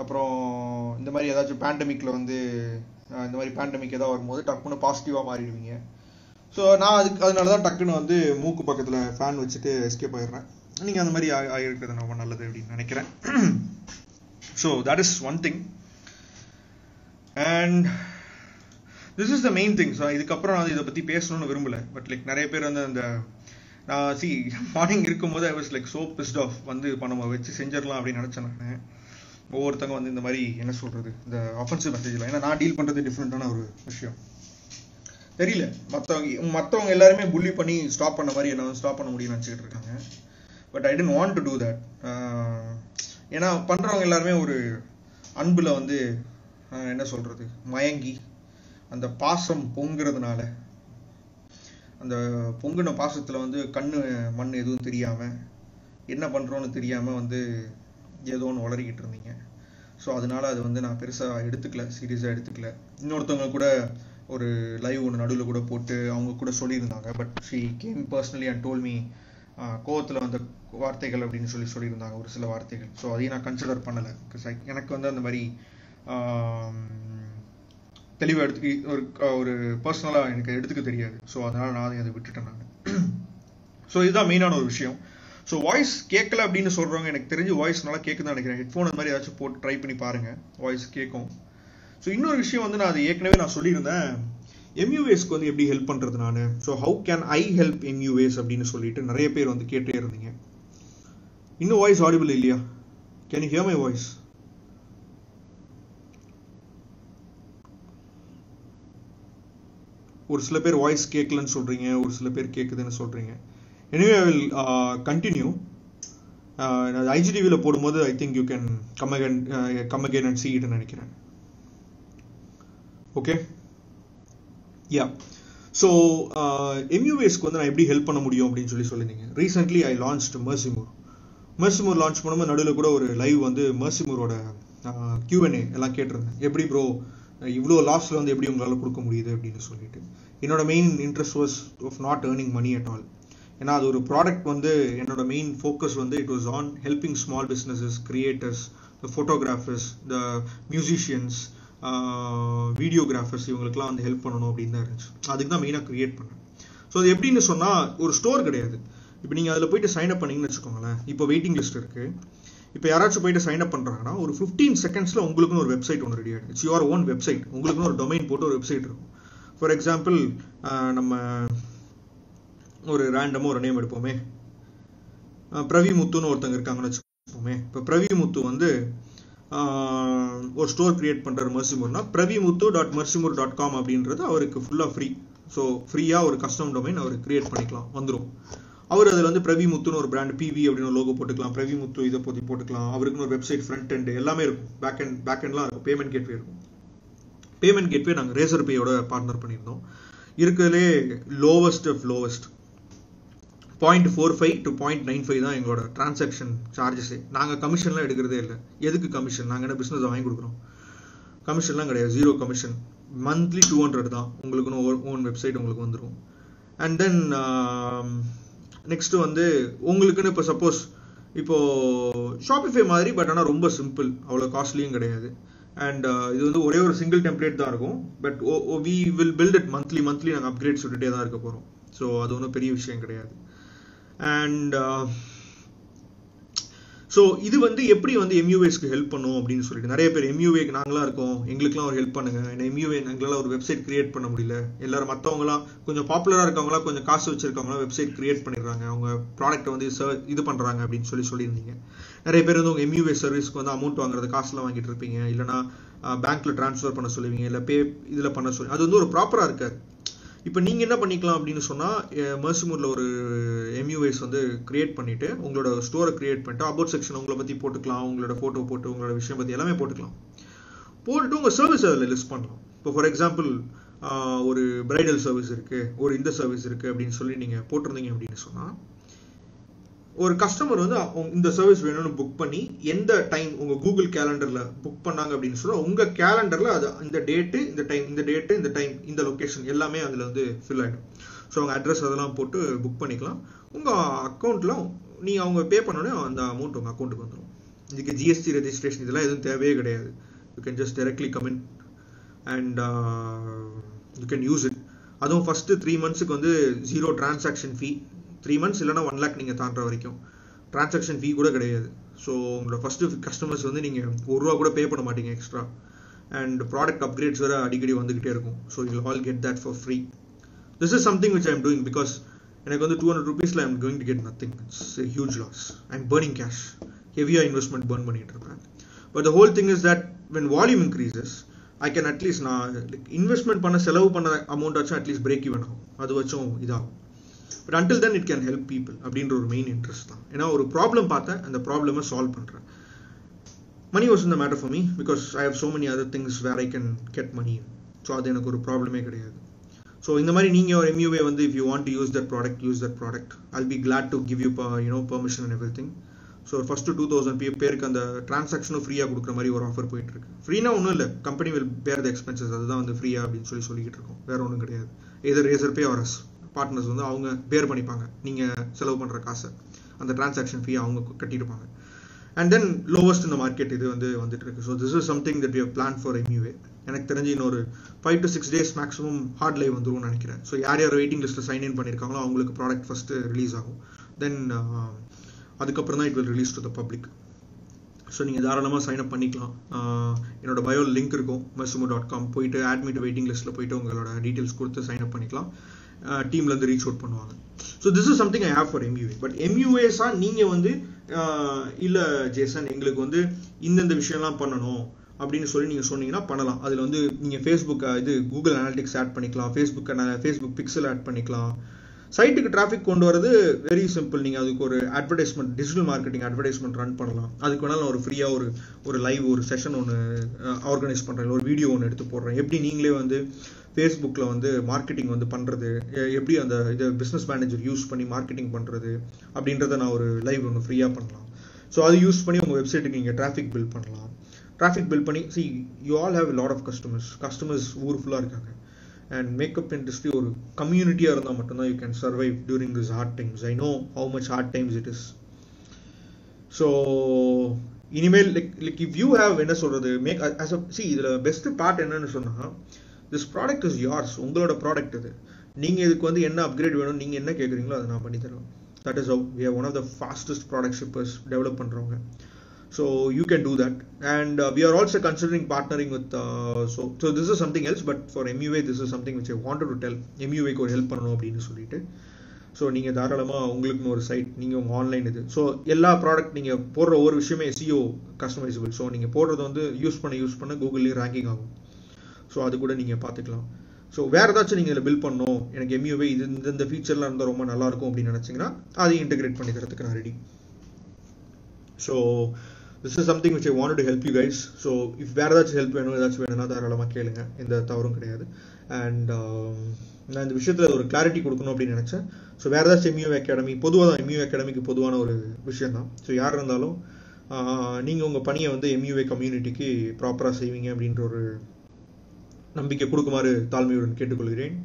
அப்புறம் இந்த மாதிரி ஏதாச்சும் பேண்டமிக்கில் வந்து இந்த மாதிரி பேண்டமிக் ஏதாவது வரும்போது டக்குன்னு பாசிட்டிவாக மாறிடுவீங்க. ஸோ நான் அதனால தான் டக்குன்னு வந்து மூக்கு பக்கத்தில் ஃபேன் வச்சுட்டு எஸ்கேப் ஆகிடுறேன். நீங்கள் அந்த மாதிரி ஆகிருக்கிறது ரொம்ப நல்லது அப்படின்னு நினைக்கிறேன். So that is one thing. And this is the main thing. So இதுக்கப்புறம் நான் இதை பற்றி பேசணும்னு விரும்பலை. பட் லைக் நிறைய பேர் வந்து அந்த நான் மார்னிங் இருக்கும்போது I was like so pissed off வந்து இப்போ நம்ம வச்சு செஞ்சிடலாம் அப்படின்னு நினச்சேன். நான் ஒவ்வொருத்தங்க வந்து இந்த மாதிரி என்ன சொல்கிறது, இந்த அஃபென்சிவ் மெசேஜ்லாம், ஏன்னா நான் டீல் பண்ணுறது டிஃப்ரெண்ட்டான ஒரு விஷயம். தெரியல, மற்றவங்க எல்லாருமே புள்ளி பண்ணி ஸ்டாப் பண்ண மாதிரி என்ன ஸ்டாப் பண்ண முடியும்னு நினச்சிக்கிட்டு இருக்காங்க. But I don't want to do that. ஏன்னா பண்ணுறவங்க எல்லாருமே ஒரு அன்பில் வந்து என்ன சொல்கிறது மயங்கி அந்த பாசம் பொங்குறதுனால, அந்த பொங்குன பாசத்தில் வந்து கண்ணு மண் எதுவும் தெரியாமல் என்ன பண்ணுறோன்னு தெரியாமல் வந்து ஏதோ ஒன்று வளரிக்கிட்டு இருந்தீங்க. ஸோ அதனால அது வந்து நான் பெருசாக எடுத்துக்கல, சீரியஸாக எடுத்துக்கல. இன்னொருத்தவங்க கூட ஒரு லைவ் ஒன்று நடுவில் கூட போட்டு அவங்க கூட சொல்லியிருந்தாங்க. But she came personally and told me கோவத்தில் வந்த வார்த்தைகள் அப்படின்னு சொல்லியிருந்தாங்க, ஒரு சில வார்த்தைகள். ஸோ அதையும் நான் கன்சிடர் பண்ணலை. எனக்கு வந்து அந்த மாதிரி தெளிவாக ஒரு பர்சனலாக எனக்கு எடுத்துக்க தெரியாது. ஸோ அதனால் நான் அதை விட்டுட்டேன் நான். ஸோ இதுதான் மெயினான ஒரு விஷயம். ஸோ வாய்ஸ் கேட்கல அப்படின்னு சொல்கிறவங்க எனக்கு தெரிஞ்சு வாய்ஸ் நல்லா கேட்குன்னு நினைக்கிறேன். ஹெட்ஃபோன் அந்த மாதிரி ஏதாச்சும் போட்டு ட்ரை பண்ணி பாருங்கள், வாய்ஸ் கேட்கும். ஸோ இன்னொரு விஷயம் வந்து நான் அது ஏற்கனவே நான் சொல்லியிருந்தேன், எம்யூவேஸ்க்கு வந்து எப்படி ஹெல்ப் பண்ணுறது நான். So how can I help MUAs அப்படின்னு சொல்லிட்டு நிறைய பேர் வந்து கேட்டே இருந்தீங்க. இன்னும் வாய்ஸ் ஆடிபிள் இல்லையா? Can you hear my voice? ஒரு சில பேர் வாய்ஸ் கேட்கலன்னு சொல்கிறீங்க, ஒரு சில பேர் கேட்குதுன்னு சொல்கிறீங்க. Anyway I will continue. ஐஜிடிவியில் போடும்போது I think you can come again and see இட்னு நினைக்கிறேன். ஓகே, யா. ஸோ எம்யூவேஸ்க்கு வந்து நான் எப்படி ஹெல்ப் பண்ண முடியும் அப்படின்னு சொல்லியிருந்தீங்க. ரீசென்ட்லி ஐ லான்ச்டு மெர்சிமூர் லான்ச் பண்ணும்போது நடுவில் கூட ஒரு லைவ் வந்து மெர்சிமூரோட Q&A எல்லாம் கேட்டிருந்தேன். எப்படி ப்ரோ இவ்வளோ லாஸ்ட்ல வந்து எப்படி உங்களால் கொடுக்க முடியுது அப்படின்னு சொல்லிட்டு. என்னோட main interest was of not earning money at all. ஏன்னா அது ஒரு ப்ராடக்ட் வந்து என்னோட மெயின் ஃபோக்கஸ் வந்து it was on helping small businesses, creators, the photographers, the musicians, videographers, இவங்களுக்குலாம் வந்து ஹெல்ப் பண்ணணும் அப்படின்னு தான் இருந்துச்சு. அதுக்கு தான் மெயினாக கிரியேட் பண்ணேன். ஸோ அது எப்படின்னு சொன்னால் ஒரு ஸ்டோர் கிடையாது. இப்போ நீங்கள் அதில் போயிட்டு சைன் அப் பண்ணீங்கன்னு வச்சுக்கோங்களேன். இப்போ வெயிட்டிங் லிஸ்ட் இருக்குது. இப்போ யாராச்சும் போயிட்டு சைன் அப் பண்ணுறாங்கன்னா ஒரு 15 செகண்ட்ஸில் உங்களுக்குன்னு ஒரு வெப்சைட் ஒன்று ரெடி ஆகிடும். It's your own website. உங்களுக்குன்னு ஒரு டொமைன் போட்டு ஒரு வெப்சைட் இருக்கும். ஃபார் எக்ஸாம்பிள் நம்ம ஒரு ரேண்டமாக ஒரு நேம் எடுப்போமே, பிரவிமுத்துன்னு ஒருத்தங்க இருக்காங்கன்னு வச்சுக்கோமே. இப்போ பிரவிமுத்து வந்து ஒரு ஸ்டோர் கிரியேட் பண்ணுறாரு மெர்சிமூர்னா, pravimutu.mersimur.com அப்படின்றது அவருக்கு ஃபுல்லாக ஃப்ரீ. ஸோ ஃப்ரீயாக ஒரு கஸ்டம் டொமைன் அவர் கிரியேட் பண்ணிக்கலாம், வந்துடும். அவர் அதில் வந்து பிரவிமுத்துன்னு ஒரு பிராண்ட் பிவி அப்படின்னு ஒரு லோகோ போட்டுக்கலாம், பிரவிமுத்து இதை போட்டுக்கலாம். அவருக்குன்னு ஒரு வெப்சைட், ஃப்ரண்ட் எண்ட் எல்லாமே இருக்கும், பேக் எண்ட்லாம் இருக்கும், பேமெண்ட் கேட்வே இருக்கும். பேமெண்ட் கேட்வே நாங்கள் ரேசர் பேயோட பார்ட்னர் பண்ணியிருந்தோம். இருக்கிறதுலே லோவஸ்ட் 0.45 to 0.95 தான் எங்களோட டிரான்சாக்ஷன் சார்ஜஸே. நாங்கள் கமிஷன்லாம் எடுக்கிறதே இல்லை. எதுக்கு கமிஷன்? நாங்கள் என்ன பிஸ்னஸ் வாங்கி கொடுக்குறோம்? கமிஷன்லாம் கிடையாது, 0 கமிஷன். மந்த்லி 200 தான். உங்களுக்குன்னு ஓன் வெப்சைட் உங்களுக்கு வந்துடும். அண்ட் தென் நெக்ஸ்ட் வந்து உங்களுக்குன்னு இப்போ சப்போஸ் இப்போ ஷாப்பிஃபை மாதிரி, பட் ஆனால் ரொம்ப சிம்பிள், அவ்வளோ காஸ்ட்லியும் கிடையாது. அண்ட் இது வந்து ஒரே ஒரு சிங்கிள் டெம்ப்ளேட் தான் இருக்கும். But we will build it monthly நாங்கள் அப்கிரேட் சொல்லிட்டே தான் இருக்க போகிறோம். ஸோ அது ஒன்றும் பெரிய விஷயம் கிடையாது. அண்ட் ஸோ இது வந்து எப்படி வந்து எம்யூவேஸ்க்கு ஹெல்ப் பண்ணும் அப்படின்னு சொல்லிட்டு நிறைய பேர் எம்யூவேக்கு நாங்களாம் இருக்கோம், எங்களுக்குலாம் ஒரு ஹெல்ப் பண்ணுங்க. ஏன்னா எம்யூவே எங்களால் ஒரு வெப்சைட் கிரியேட் பண்ண முடியல. எல்லாரும் மற்றவங்களாம் கொஞ்சம் பாப்புலராக இருக்கவங்களாம், கொஞ்சம் காசு வச்சிருக்கவங்களாம் வெப்சைட் கிரியேட் பண்ணிடுறாங்க, அவங்க ப்ராடக்ட்டை வந்து இது பண்ணுறாங்க அப்படின்னு சொல்லியிருந்தீங்க. நிறைய பேர் வந்து உங்கள் எம்யூவே சர்வீஸ்க்கு வந்து அமௌண்ட் வாங்குறது, காசுலாம் வாங்கிட்டு இருப்பீங்க, இல்லைனா பேங்க்ல டிரான்ஸ்ஃபர் பண்ண சொல்லுவீங்க, இல்லை இதில் பண்ண சொல்லி, அது வந்து ஒரு ப்ராப்பராக இருக்காது. இப்போ நீங்கள் என்ன பண்ணிக்கலாம் அப்படின்னு சொன்னால், மெர்சிமூரில் ஒரு எம்யூவேஸ் வந்து கிரியேட் பண்ணிவிட்டு உங்களோட ஸ்டோரை கிரியேட் பண்ணிட்டு அபவுட் செக்ஷன் உங்களை பற்றி போட்டுக்கலாம், உங்களோட ஃபோட்டோ போட்டு உங்களோட விஷயம் பற்றி எல்லாமே போட்டுக்கலாம். போட்டுட்டு உங்கள் சர்வீஸ் அதில் லிஸ்ட் பண்ணலாம். இப்போ ஃபார் எக்ஸாம்பிள் ஒரு பிரைடல் சர்வீஸ் இருக்குது, ஒரு இந்த சர்வீஸ் இருக்குது அப்படின்னு சொல்லி நீங்கள் போட்டிருந்தீங்க அப்படின்னு சொன்னால், ஒரு கஸ்டமர் வந்து இந்த சர்வீஸ் வேணும்னு புக் பண்ணி எந்த டைம் உங்கள் கூகுள் கேலண்டரில் புக் பண்ணாங்க அப்படின்னு சொன்னால், உங்கள் கேலண்டரில் அது இந்த டேட்டு இந்த டைம், இந்த டேட்டு இந்த டைம், இந்த லொக்கேஷன் எல்லாமே அதில் வந்து ஃபில் ஆகிடும். ஸோ உங்கள் அட்ரஸ் அதெல்லாம் போட்டு புக் பண்ணிக்கலாம். உங்கள் அக்கௌண்ட்டில் நீங்கள் அவங்க பே பண்ணோடனே அந்த அமௌண்ட் உங்கள் அக்கௌண்ட்டுக்கு வந்துடும். இதுக்கு ஜிஎஸ்டி ரெஜிஸ்ட்ரேஷன் இதெல்லாம் எதுவும் தேவையே கிடையாது. You can just directly come in and you can use it. அதுவும் ஃபஸ்ட்டு 3 monthsக்கு வந்து 0 டிரான்சாக்ஷன் ஃபீ. 3 months இல்லைனா 1 lakh நீங்கள் தாண்டுற வரைக்கும் டிரான்சாக்ஷன் ஃபீ கூட கிடையாது. ஸோ உங்களோட ஃபஸ்ட்டு கஸ்டமர்ஸ் வந்து நீங்கள் ₹1 கூட பே பண்ண மாட்டீங்க எக்ஸ்ட்ரா. அண்ட் ப்ராடக்ட் அப்கிரேட்ஸ் வேறு அடிக்கடி வந்துகிட்டே இருக்கும். So you all get that for free. This is something which I am doing because எனக்கு வந்து ₹200 I am going to get nothing. It's a huge loss. I am burning cash. ஹெவியாக investment burn பண்ணிட்டு இருப்பேன். But the whole thing is that when volume increases I can at least நான் investment பண்ண செலவு பண்ண amount வச்சும் அட்லீஸ்ட் பிரேக் ஈவன் ஆகும், அது வச்சும் இதாகும். But until then it can help people அப்படின்ற ஒரு மெயின் இன்ட்ரெஸ்ட் தான். ஏன்னா ஒரு ப்ராப்ளம் பார்த்தேன், அந்த ப்ராப்ளமை சால்வ் பண்ணுறேன். மணி வாஸ் இந்த matter for me because I have so many other things where I can get money. So அது எனக்கு ஒரு ப்ராப்ளமே கிடையாது. ஸோ இந்த மாதிரி நீங்கள் ஒரு எம்யூவே வந்து if you want to use that product I'll be glad to give you permission and everything. So first 2000 பேருக்கு அந்த டிரான்சாக்ஷனும் ஃப்ரீயாக கொடுக்குற மாதிரி ஒரு ஆஃபர் போயிட்டு இருக்கு. ஃப்ரீனா ஒன்றும் இல்லை, கம்பெனி வில் பேர் த எக்ஸ்பென்சஸ். அதுதான் வந்து ஃப்ரீயா அப்படின்னு சொல்லிக்கிட்டு இருக்கோம், வேற ஒன்றும் கிடையாது. எதர் ரேசர் பே ஆர் அஸ் பார்ட்னர்ஸ் வந்து அவங்க பேர் பண்ணிப்பாங்க நீங்கள் செலவு பண்ணுற காசை, அந்த டிரான்சாக்ஷன் ஃபீ அவங்க கட்டியிருப்பாங்க. அண்ட் தென் லோவஸ்ட் இந்த மார்க்கெட் இது வந்து வந்துட்டு இருக்கு. So this is something that we have plan for MUA. எனக்கு தெரிஞ்சு இன்னொரு 5 to 6 days maximum hard live வந்துரும்னு நினைக்கிறேன். ஸோ யார் வெயிட்டிங் லிஸ்ட்டில் சைன் இன் பண்ணியிருக்காங்களோ அவங்களுக்கு ப்ராடக்ட் ஃபஸ்ட்டு ரிலீஸ் ஆகும். தென் அதுக்கப்புறம் தான் it will release to the public. So நீங்கள் தாராளமாக சைன் அப் பண்ணிக்கலாம். என்னோட பயோ லிங்க் இருக்கும் mersumo.com, போயிட்டு admit வெயிட்டிங் லிஸ்ட்டில் போயிட்டு உங்களோட டீட்டெயில்ஸ் கொடுத்து சைன் அப் பண்ணிக்கலாம். டீம்லேருந்து ரீச் அவுட் பண்ணுவாங்க. So this is something I have for MUA. But MUAஸாக நீங்கள் வந்து இல்லை ஜேசன் எங்களுக்கு வந்து இந்தந்த விஷயம்லாம் பண்ணணும் அப்படின்னு சொல்லி நீங்கள் சொன்னீங்கன்னா பண்ணலாம். அதில் வந்து நீங்கள் ஃபேஸ்புக் கூகுள் அனாலிட்டிக்ஸ் ஆட் பண்ணிக்கலாம், ஃபேஸ்புக் பிக்சல் ஆட் பண்ணிக்கலாம். சைட்டுக்கு டிராஃபிக் கொண்டு வரது வெரி சிம்பிள். நீங்கள் அதுக்கு ஒரு advertisement, digital marketing advertisement run பண்ணலாம். அதுக்கு வேணாலும் ஒரு ஃப்ரீயாக ஒரு லைவ் ஒரு செஷன் ஒன்று ஆர்கனைஸ் பண்ணுறேன், ஒரு வீடியோ ஒன்று எடுத்து போடுறேன். எப்படி நீங்களே வந்து ஃபேஸ்புக்கில் வந்து மார்க்கெட்டிங் வந்து பண்ணுறது, எப்படி அந்த இதை பிஸ்னஸ் மேனேஜர் யூஸ் பண்ணி மார்க்கெட்டிங் பண்ணுறது அப்படின்றத நான் ஒரு லைவ் ஒன்று ஃப்ரீயாக பண்ணலாம். ஸோ அது யூஸ் பண்ணி உங்கள் வெப்சைட்டுக்கு நீங்கள் டிராஃபிக் பில்ட் பண்ணலாம். டிராஃபிக் பில்ட் பண்ணி you all have lot of customers ஊர் ஃபுல்லாக இருக்காங்க. அண்ட் மேக்கப் இண்டஸ்ட்ரி ஒரு கம்யூனிட்டியாக இருந்தால் மட்டும்தான் you can survive during this heart times. I know how much heart times it is. So இனிமேல் லைக் இஃப் யூ ஹேவ் என்ன சொல்கிறது இதில் பெஸ்ட் பார்ட் என்னன்னு சொன்னால், திஸ் ப்ராடக்ட் இஸ் யார்ஸ். உங்களோட ப்ராடக்ட் இது. நீங்கள் இதுக்கு வந்து என்ன அப்கிரேட் வேணும், நீங்கள் என்ன கேட்குறீங்களோ அதை நான் பண்ணித்தரலாம். That is how we are one of the fastest product shippers develop பண்ணுறவங்க. So you can do that, and we are also considering partnering with so this is something else, but for MUA this is something which I wanted to tell. MUA க்கு ஒரு help பண்ணணும் அப்படின்னு சொல்லிட்டு. So நீங்கள் தாராளமாக உங்களுக்குன்னு ஒரு side, நீங்கள் உங்கள் ஆன்லைன் இது. ஸோ எல்லா ப்ராடக்ட் நீங்கள் போடுற ஒவ்வொரு விஷயமே SEO கஸ்டமைசபிள். ஸோ நீங்கள் போடுறது வந்து யூஸ் பண்ண கூகுள்லேயும் ரேங்கிங் ஆகும். ஸோ அது கூட நீங்கள் பார்த்துக்கலாம். ஸோ வேறு ஏதாச்சும் நீங்கள் இதில் பில்ட் பண்ணணும், எனக்கு MUA இது இந்த ஃபீச்சர்லாம் இருந்தால் ரொம்ப நல்லாயிருக்கும் அப்படின்னு நினச்சிங்கன்னா அதையும் இன்டெகிரேட் பண்ணி தரத்துக்கு நான் ready. So this is something which I wanted to help you guys. So if வேற ஏதாச்சும் ஹெல்ப் வேணும்னா தாராளமாக கேளுங்க, எந்த தவறும் கிடையாது. அண்ட் நான் இந்த விஷயத்தில் ஒரு கிளாரிட்டி கொடுக்கணும் அப்படின்னு நினச்சேன். ஸோ வேறு ஏதாச்சும் MUA அகாடமி பொதுவாக தான், MUA அகாடமிக்கு பொதுவான ஒரு விஷயம் தான். ஸோ யார் இருந்தாலும் நீங்கள் உங்கள் பணியை வந்து MUA கம்யூனிட்டிக்கு ப்ராப்பராக செய்வீங்க அப்படின்ற ஒரு நம்பிக்கை கொடுக்குமாறு தாழ்மையுடன் கேட்டுக்கொள்கிறேன்.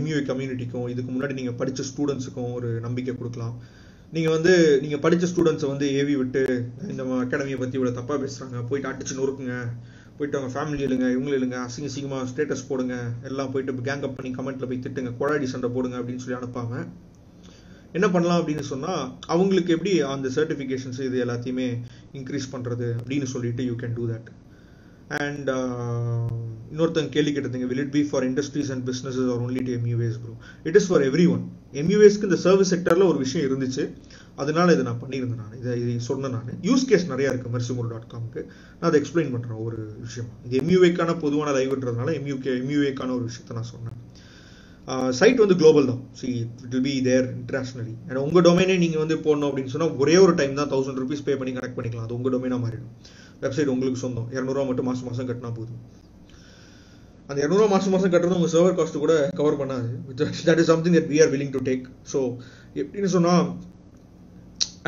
MUA கம்யூனிட்டிக்கும் இதுக்கு முன்னாடி நீங்கள் படித்த ஸ்டூடெண்ட்ஸுக்கும் ஒரு நம்பிக்கை கொடுக்கலாம். நீங்கள் படித்த ஸ்டூடெண்ட்ஸை வந்து ஏவி விட்டு இந்த அகாடமியை பற்றி இவ்வளோ தப்பாக பேசுகிறாங்க, போயிட்டு அடிச்சு நொறுக்குங்க, போயிட்டு அவங்க ஃபேமிலி இல்லைங்க, இவங்களும் இல்லைங்க, அசிங்கமாக ஸ்டேட்டஸ் போடுங்க, எல்லாம் போயிட்டு கேங் அப் பண்ணி கமெண்ட்டில் போய் திட்டுங்க, கொடாடி சண்டை போடுங்க அப்படின்னு சொல்லி அனுப்பாங்க. என்ன பண்ணலாம் அப்படின்னு சொன்னால், அவங்களுக்கு எப்படி அந்த சர்டிஃபிகேஷன்ஸ் இது எல்லாத்தையுமே இன்க்ரீஸ் பண்ணுறது அப்படின்னு சொல்லிட்டு you can do that. And இன்னொருத்தங்க கேள்வி கேட்டதுங்க, will it be for industries and businesses or only to MUAs bro? It is for everyone. MUAஸ்க்கு இந்த சர்வீஸ் செக்டரில் ஒரு விஷயம் இருந்துச்சு, அதனால இதை நான் பண்ணியிருந்தேன். நான் இதை சொன்னேன். நான் யூஸ் கேஸ் நிறையா இருக்குது mersumo.comக்கு, நான் அதை எக்ஸ்பிளைன் பண்ணுறேன் ஒரு விஷயம். இது MUAக்கான பொதுவான லைவ்ன்றதுனால MUAக்கான ஒரு விஷயத்தை நான் சொன்னேன். சைட் வந்து குளோபல் தான். It will be there internationally. And உங்கள் டொமைனே நீங்கள் வந்து போடணும் அப்படின்னு சொன்னால் ஒரே ஒரு டைம் தான் 1000 rupees பே பண்ணி கனெக்ட் பண்ணிக்கலாம். அது உங்கள் டொமைனாக மாறிடும். வெப்சைட் உங்களுக்கு சொந்தம். 200 மட்டும் மாதம் கட்டினா போதும். அந்த 200 மாதம் கட்டுறது உங்கள் சர்வர் காஸ்ட்டு கூட கவர் பண்ணாது. That is something that we are willing to take. So எப்படின்னு சொன்னால்,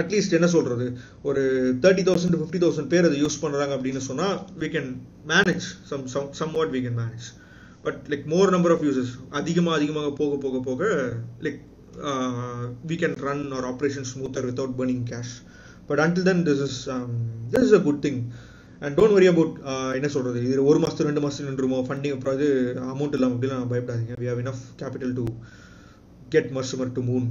அட்லீஸ்ட் என்ன சொல்கிறது, ஒரு 30,000 to 50,000 பேர் அதை யூஸ் பண்ணுறாங்க அப்படின்னு சொன்னால் we can manage somewhat we can manage. But like more number of users அதிகமாக போக like we can run our operation smoother without burning cash. But until then this is a good thing. And don't worry about என்ன சொல்கிறது, இது 1 மாதம் 2 மாதம் நின்றுமோ funding அப்புறம் அது amount இல்லாமல் அப்படிலாம் பயப்படாதீங்க. we have enough capital to get Mersumo to moon.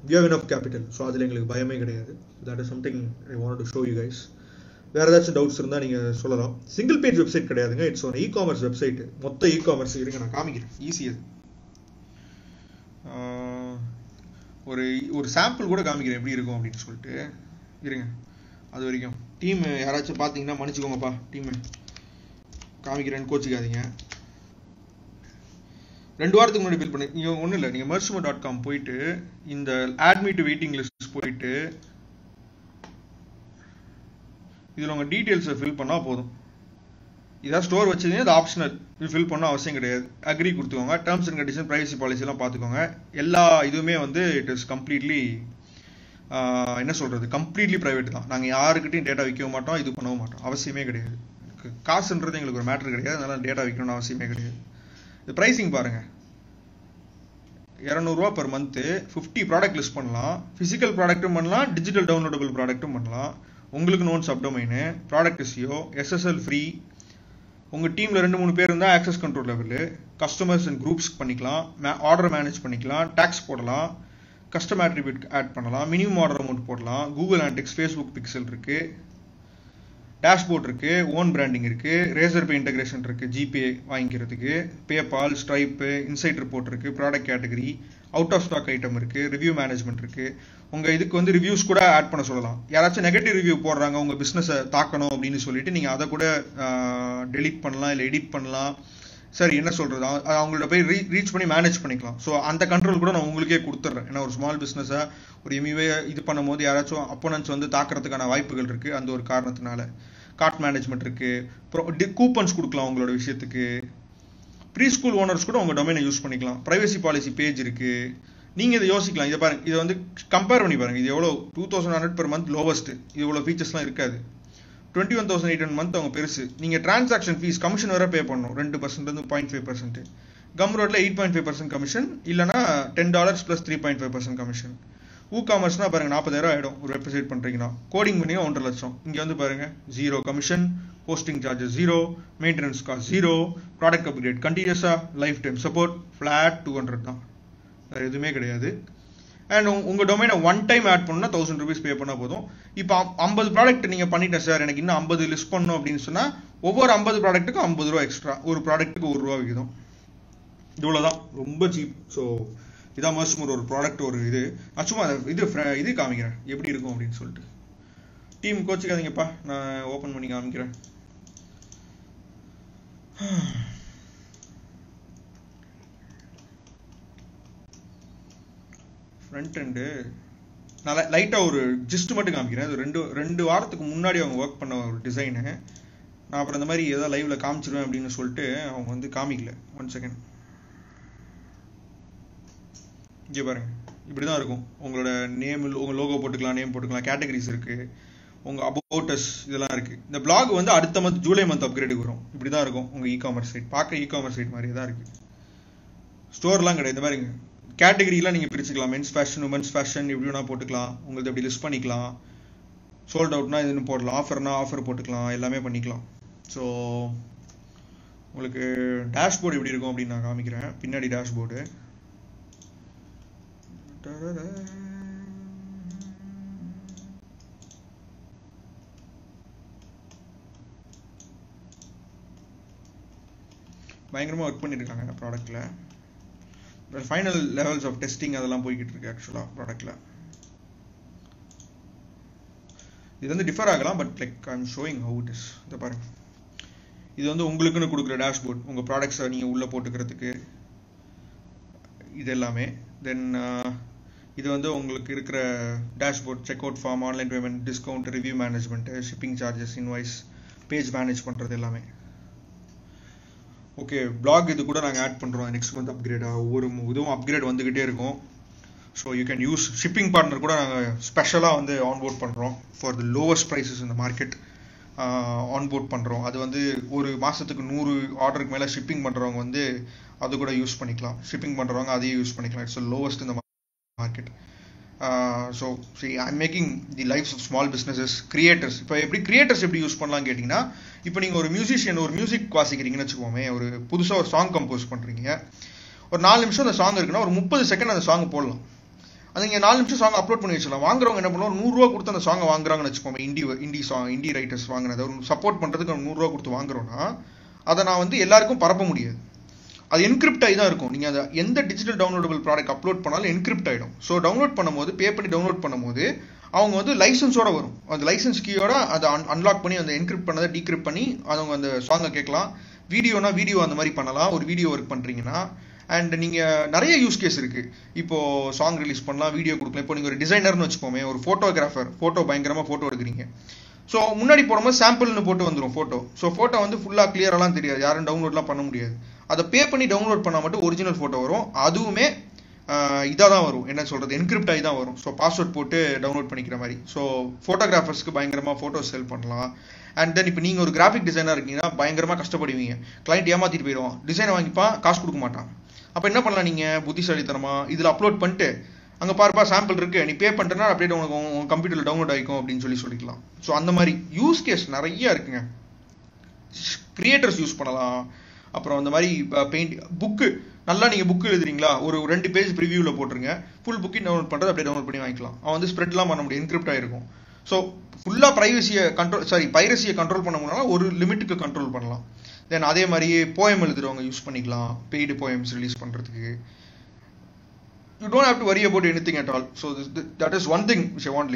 we have enough capital. So அதில் எங்களுக்கு பயமே கிடையாது. that is something I wanted to show you guys. வேறு ஏதாச்சும் டவுட்ஸ் இருந்தால் நீங்கள் சொல்லலாம். சிங்கிள் பேஜ் வெப்சைட் கிடையாதுங்க, இட்ஸ் ஒரு இ-காமர்ஸ் வெப்சைட். மொத்த இ-காமர்ஸ் இருங்க நான் காமிக்கிறேன், ஈஸியாக ஒரு சாம்பிள் கூட காமிக்கிறேன் எப்படி இருக்கும் அப்படின்னு சொல்லிட்டு. இருங்க, அது வரைக்கும் டீம் யாராச்சும் பார்த்தீங்கன்னா மன்னிச்சுக்கோங்கப்பா, டீம் காமிக்கிறேன்னு கோச்சிக்காதீங்க. 2 வாரத்துக்கு முன்னாடி பில் பண்ணி நீங்கள் ஒன்றும் இல்லை, நீங்கள் mersumo.com போயிட்டு இந்த admit வெயிட்டிங் லிஸ்ட் போயிட்டு இதில் உங்கள் டீட்டெயில்ஸை ஃபில் பண்ணால் போதும். இதான் ஸ்டோர் வச்சதுன்னா அது ஆப்ஷனல், இது ஃபில் பண்ண அவசியம் கிடையாது. அக்ரி கொடுத்துக்கோங்க, டேர்ம்ஸ் அண்ட் கண்டிஷன், ப்ரைவசி பாலிசிலாம் பார்த்துக்கோங்க. எல்லா இதுவுமே வந்து இட் இஸ் கம்ப்ளீட்லி என்ன சொல்கிறது, கம்ப்ளீட்லி ப்ரைவேட் தான். நாங்கள் யாருக்கிட்டையும் டேட்டா விற்கவும் மாட்டோம், இது பண்ணவும் மாட்டோம், அவசியமே கிடையாது. காசுன்றது எங்களுக்கு ஒரு மேட்ரு கிடையாது, அதனால் டேட்டா விற்கணும்னு அவசியமே கிடையாது. இது ப்ரைஸிங் பாருங்கள், 200 ரூபா பர் மந்த்து, 50 ப்ராடக்ட் லிஸ்ட் பண்ணலாம், ஃபிசிக்கல் ப்ராடக்ட்டும் பண்ணலாம், டிஜிட்டல் டவுன்லோடபிள் ப்ராடக்ட்டும் பண்ணலாம். உங்களுக்கு known subdomain, product SEO, SSL free. உங்கள் டீமில் 2-3 பேர் இருந்தால் access control level, customers and groups பண்ணிக்கலாம், ஆர்டர் மேனேஜ் பண்ணிக்கலாம், டேக்ஸ் போடலாம், கஸ்டம் ஆட்ரிபியூட் ஆட் பண்ணலாம், மினிமம் ஆர்டர் அமௌண்ட் போடலாம், கூகுள் ஆன்டெக்ஸ், ஃபேஸ்புக் பிக்சல் இருக்குது, டேஷ்போர்ட் இருக்குது, ஓன் பிராண்டிங் இருக்குது, ரேசர் பே இன்டகிரேஷன் இருக்குது, ஜிபே வாங்கிக்கிறதுக்கு, பேபால், ஸ்ட்ரைப்பு, இன்சைட் ரிப்போர்ட் இருக்குது, product category, out of stock item இருக்குது, ரிவ்யூ மேனேஜ்மெண்ட் இருக்குது. உங்கள் இதுக்கு வந்து ரிவ்யூஸ் கூட ஆட் பண்ண சொல்லலாம். யாராச்சும் நெகட்டிவ் ரிவ்யூ போடுறாங்க உங்கள் பிஸ்னஸை தாக்கணும் அப்படின்னு சொல்லிட்டு நீங்கள் அதை கூட டெலீட் பண்ணலாம், இல்லை எடிட் பண்ணலாம். சரி, என்ன சொல்கிறது, அவங்கள்ட்ட போய் ரீச் பண்ணி மேனேஜ் பண்ணிக்கலாம். ஸோ அந்த கண்ட்ரோல் கூட நான் உங்களுக்கே கொடுத்துட்றேன். ஏன்னா ஒரு ஸ்மால் பிஸ்னஸை ஒரு எம்இவே இது பண்ணும்போது யாராச்சும் அப்போனன்ஸ் வந்து தாக்கிறதுக்கான வாய்ப்புகள் இருக்குது. அந்த ஒரு காரணத்தினால கார்ட் மேனேஜ்மெண்ட் இருக்குது, கூப்பன்ஸ் கொடுக்கலாம் உங்களோட விஷயத்துக்கு. ப்ரீ ஸ்கூல் ஓனர்ஸ் கூட உங்கள் டொமைனை யூஸ் பண்ணிக்கலாம். ப்ரைவசி பாலிசி பேஜ் இருக்குது. நீங்கள் இதை யோசிக்கலாம். இதை பாருங்கள், இதை வந்து கம்பேர் பண்ணி பாருங்கள். இது எவ்வளோ 2100 per month லோவஸ்ட்டு. இது இவ்வளோ ஃபீச்சர்ஸ்லாம் இருக்காது. 21,800 month அவங்க பெருசு. நீங்கள் டிரான்சாக்ஷன் ஃபீஸ் கமிஷன் வேறு பே பண்ணணும். 2% 0.5%. கம்ரோட்டில் 8.5% கமிஷன், இல்லைனா $10 + 3.5% கமிஷன். காமர்ஸ்னால் பாருங்கள் 40,000 ஆகிடும். ஒரு வெப்சைட் பண்ணுறீங்கன்னா கோடிங் பண்ணி 1.5 லட்சம். இங்கே வந்து பாருங்கள் 0 commission, posting charges 0, maintenance cost 0, product upgrade கண்டினியூஸாக லைஃப் டைம் சப்போர்ட், ஃப்ளாட் 200 தான், வேறு எதுவுமே கிடையாது. அண்ட் உங்கள் டொமைனை ஒன் டைம் ஆட் பண்ணால் 1000 rupees பே பண்ணால் போதும். இப்போ 50 ப்ராடக்ட் நீங்கள் பண்ணிட்டேன் சார், எனக்கு இன்னும் 50 லிஸ்ட் பண்ணணும் அப்படின்னு சொன்னால் ஒவ்வொரு 50 ப்ராடக்ட்டுக்கும் 50 ரூபா எக்ஸ்ட்ரா, ஒரு ப்ராடக்ட்டுக்கு ₹1 விகிதம். இவ்வளோதான், ரொம்ப சீப். ஸோ இதான் மோஸ்ட் ஒரு ப்ராடக்ட் ஒரு இது. நான் சும்மா இது காமிக்கிறேன் எப்படி இருக்கும் அப்படின்னு சொல்லிட்டு. டீம் கோச்சிக்காதீங்கப்பா, நான் ஓப்பன் பண்ணி காமிக்கிறேன். ஃப்ரண்ட் எண்டு நான் லைட்டாக ஒரு ஜிஸ்ட் மட்டும் காமிக்கிறேன். அது ரெண்டு வாரத்துக்கு முன்னாடி அவங்க ஒர்க் பண்ண ஒரு டிசைனு. நான் அப்புறம் இந்த மாதிரி ஏதாவது லைவில் காமிச்சிருவேன் அப்படின்னு சொல்லிட்டு அவங்க வந்து காமிக்கல. 1 செகண்ட். இங்கே பாருங்கள், இப்படி தான் இருக்கும். உங்களோட நேம், உங்கள் லோகோ போட்டுக்கலாம், நேம் போட்டுக்கலாம், கேட்டகரிஸ் இருக்குது, உங்கள் அபவுட்டஸ் இதெல்லாம் இருக்குது. இந்த பிளாக் வந்து அடுத்த மந்த் ஜூலை மந்த் அப்கிரேடுக்கு வரும். இப்படி தான் இருக்கும் உங்கள் இகாமர்ஸ் சைட். பார்க்க இகாமர்ஸ் சைட் மாதிரி தான் இருக்குது. ஸ்டோர்லாம் கிடையாது. இந்த மாதிரிங்க கேட்டகரிலாம் நீங்கள் பிரிச்சுக்கலாம். மென்ஸ் ஃபேஷன், உமன்ஸ் ஃபேஷன் எப்படி வேணால் போட்டுக்கலாம். உங்களுக்கு எப்படி லிஸ்ட் பண்ணிக்கலாம். சோல்ட் அவுட்னா இதுன்னு போடலாம், ஆஃபர்னா ஆஃபர் போட்டுக்கலாம், எல்லாமே பண்ணிக்கலாம். ஸோ உங்களுக்கு டேஷ்போர்டு எப்படி இருக்கும் அப்படின்னு நான் காமிக்கிறேன். பின்னாடி டேஷ்போர்டு பயங்கரமாக ஒர்க் பண்ணியிருக்காங்க ப்ராடக்டில். ஃபைனல் லெவல்ஸ் ஆஃப் டெஸ்டிங் அதெல்லாம் போய்கிட்டு இருக்கு ஆக்சுவலாக ப்ராடக்டில். இது வந்து டிஃபர் ஆகலாம், but like I am showing how it is. இதை பாருங்க, இது வந்து உங்களுக்குன்னு கொடுக்குற டேஷ்போர்ட், உங்கள் ப்ராடக்ட்ஸை நீங்கள் உள்ளே போட்டுக்கிறதுக்கு இது எல்லாமே. தென் இது வந்து உங்களுக்கு இருக்கிற dashboard, check out form, online payment, discount, review management, shipping charges, invoice, page manage பண்ணுறது எல்லாமே. ஓகே, பிளாக் இது கூட நாங்கள் ஆட் பண்ணுறோம். நெக்ஸ்ட் மந்த் அப்கிரேடாக ஒவ்வொரு இதுவும் அப்கிரேட் வந்துக்கிட்டே இருக்கும். So you can use. Shipping partner கூட நாங்கள் ஸ்பெஷலாக வந்து ஆன்போர்ட் பண்ணுறோம். ஃபார் த லோவஸ்ட் ப்ரைஸஸ் இந்த மார்க்கெட் ஆன்போர்ட் பண்ணுறோம். அது வந்து ஒரு மாதத்துக்கு 100 ஆர்டருக்கு மேலே ஷிப்பிங் பண்ணுறவங்க வந்து அது கூட யூஸ் பண்ணிக்கலாம். ஷிப்பிங் பண்ணுறவங்க அதையும் யூஸ் பண்ணிக்கலாம். இட்ஸ் லோவஸ்ட் இந்த மார்க்கெட். ஸோ சரி, I am making the lifes of small businesses, creators. இப்போ எப்படி கிரியேட்டர்ஸ் எப்படி யூஸ் பண்ணலாம் கேட்டிங்கன்னா, இப்போ நீங்கள் ஒரு மியூசிஷியன், ஒரு மியூசிக் வாசிக்கிறீங்கன்னு வச்சுக்கோமே, ஒரு புதுசாக ஒரு சாங் கம்போஸ் பண்ணுறீங்க. ஒரு 4 நிமிஷம் அந்த சாங் இருக்குன்னா ஒரு 30 செகண்ட் அந்த சாங் போடலாம். அது நீங்கள் 4 நிமிஷம் சாங் அப்லோட் பண்ணி வச்சிடலாம். வாங்குறவங்க என்ன பண்ணுவோம், ₹100 கொடுத்து அந்த சாங்கை வாங்குறாங்கன்னு வச்சுக்கோங்க. இண்டி ரைட்டர்ஸ் வாங்கினதை ஒரு சப்போர்ட் பண்ணுறதுக்கு ₹100 கொடுத்து வாங்குறோன்னா அதை நான் வந்து எல்லாருக்கும் பரப்ப முடியாது. அது என்கிரிப்ட் ஆகி தான் இருக்கும். நீங்கள் அதை எந்த டிஜிட்டல் டவுன்லோடபிள் ப்ராடக்ட் அப்லோட் பண்ணாலும் என்கிரிப்ட் ஆகிடும். ஸோ டவுன்லோட் பண்ணும்போது, பே பண்ணி டவுன்லோட் பண்ணும்போது அவங்க வந்து லைசன்ஸோட வரும். அந்த லைசன்ஸ் கீயோட அதை அன்லாக் பண்ணி அந்த என்கிரிப்ட் பண்ணதை டீக்ரிப்ட் பண்ணி அவங்க அந்த சாங்கை கேட்கலாம். வீடியோனா வீடியோ அந்த மாதிரி பண்ணலாம். ஒரு வீடியோ ஒர்க் பண்ணுறீங்கன்னா. அண்ட் நீங்கள் நிறைய யூஸ் கேஸ் இருக்குது. இப்போது சாங் ரிலீஸ் பண்ணலாம், வீடியோ கொடுக்கலாம். இப்போ நீங்கள் ஒரு டிசைனர்னு வச்சுக்கோமே, ஒரு ஃபோட்டோகிராஃபர், பயங்கரமாக ஃபோட்டோ எடுக்கிறீங்க. ஸோ முன்னாடி போடும்போது சாம்பிள்னு போட்டு வந்துடும் ஃபோட்டோ. ஸோ ஃபோட்டோ வந்து ஃபுல்லாக கிளியரெல்லாம் தெரியாது, யாரும் டவுன்லோட்லாம் பண்ண முடியாது. அதை பே பண்ணி டவுன்லோட் பண்ணால் மட்டும் ஒரிஜினல் ஃபோட்டோ வரும். அதுவுமே இதாக தான் வரும், என்ன சொல்கிறது, என்கிரிப்ட் ஆகி தான் வரும். ஸோ பாஸ்வேர்ட் போட்டு டவுன்லோட் பண்ணிக்கிற மாதிரி. ஸோ ஃபோட்டோகிராஃபர்ஸ்க்கு பயங்கரமாக ஃபோட்டோ செல் பண்ணலாம். அண்ட் தென் இப்போ நீங்கள் ஒரு கிராஃபிக் டிசைனர் இருக்கீங்கன்னா பயங்கரமாக கஷ்டப்படுவீங்க. கிளைண்ட் ஏமாற்றிட்டு போயிடுவான், டிசைனை வாங்கிப்பான், காசு கொடுக்க மாட்டான். அப்போ என்ன பண்ணலாம், நீங்கள் புத்திசாலித்தனமாக இதில் அப்லோட் பண்ணிட்டு அங்கே பார்ப்பா சாம்பிள் இருக்குது, நீ பே பண்ணிட்டேன்னா அப்படியே உங்கள் கம்ப்யூட்டரில் டவுன்லோட் ஆகிக்கும் அப்படின்னு சொல்லிக்கலாம். ஸோ அந்த மாதிரி யூஸ் கேஸ் நிறைய இருக்குங்க. கிரியேட்டர்ஸ் யூஸ் பண்ணலாம். அப்புறம் அந்த மாதிரி பெயிண்ட் புக்கு நல்லா நீங்கள் புக்கு எழுதுறீங்களா, ஒரு 2 பேஜ் ப்ரிவியூவில் போட்டுருங்க. ஃபுல் புக்கிங் டவுன்லோட் பண்ணுறது அப்படியே டவுன்லோட் பண்ணி வாங்கிக்கலாம். அவன் வந்து ஸ்ப்ரெட்லாம் பண்ண முடியும், என்கிரிப்ட் ஆகிருக்கும். ஸோ ஃபுல்லாக பைரசியை கண்ட்ரோல் பண்ண முடியல, ஒரு லிமிட்டுக்கு கண்ட்ரோல் பண்ணலாம். தென் அதே மாதிரியே போயம் எழுதுறவங்க யூஸ் பண்ணிக்கலாம் பெய்டு போயம்ஸ் ரிலீஸ் பண்ணுறதுக்கு. You don't have to worry about anything at all. So that is one thing which I want.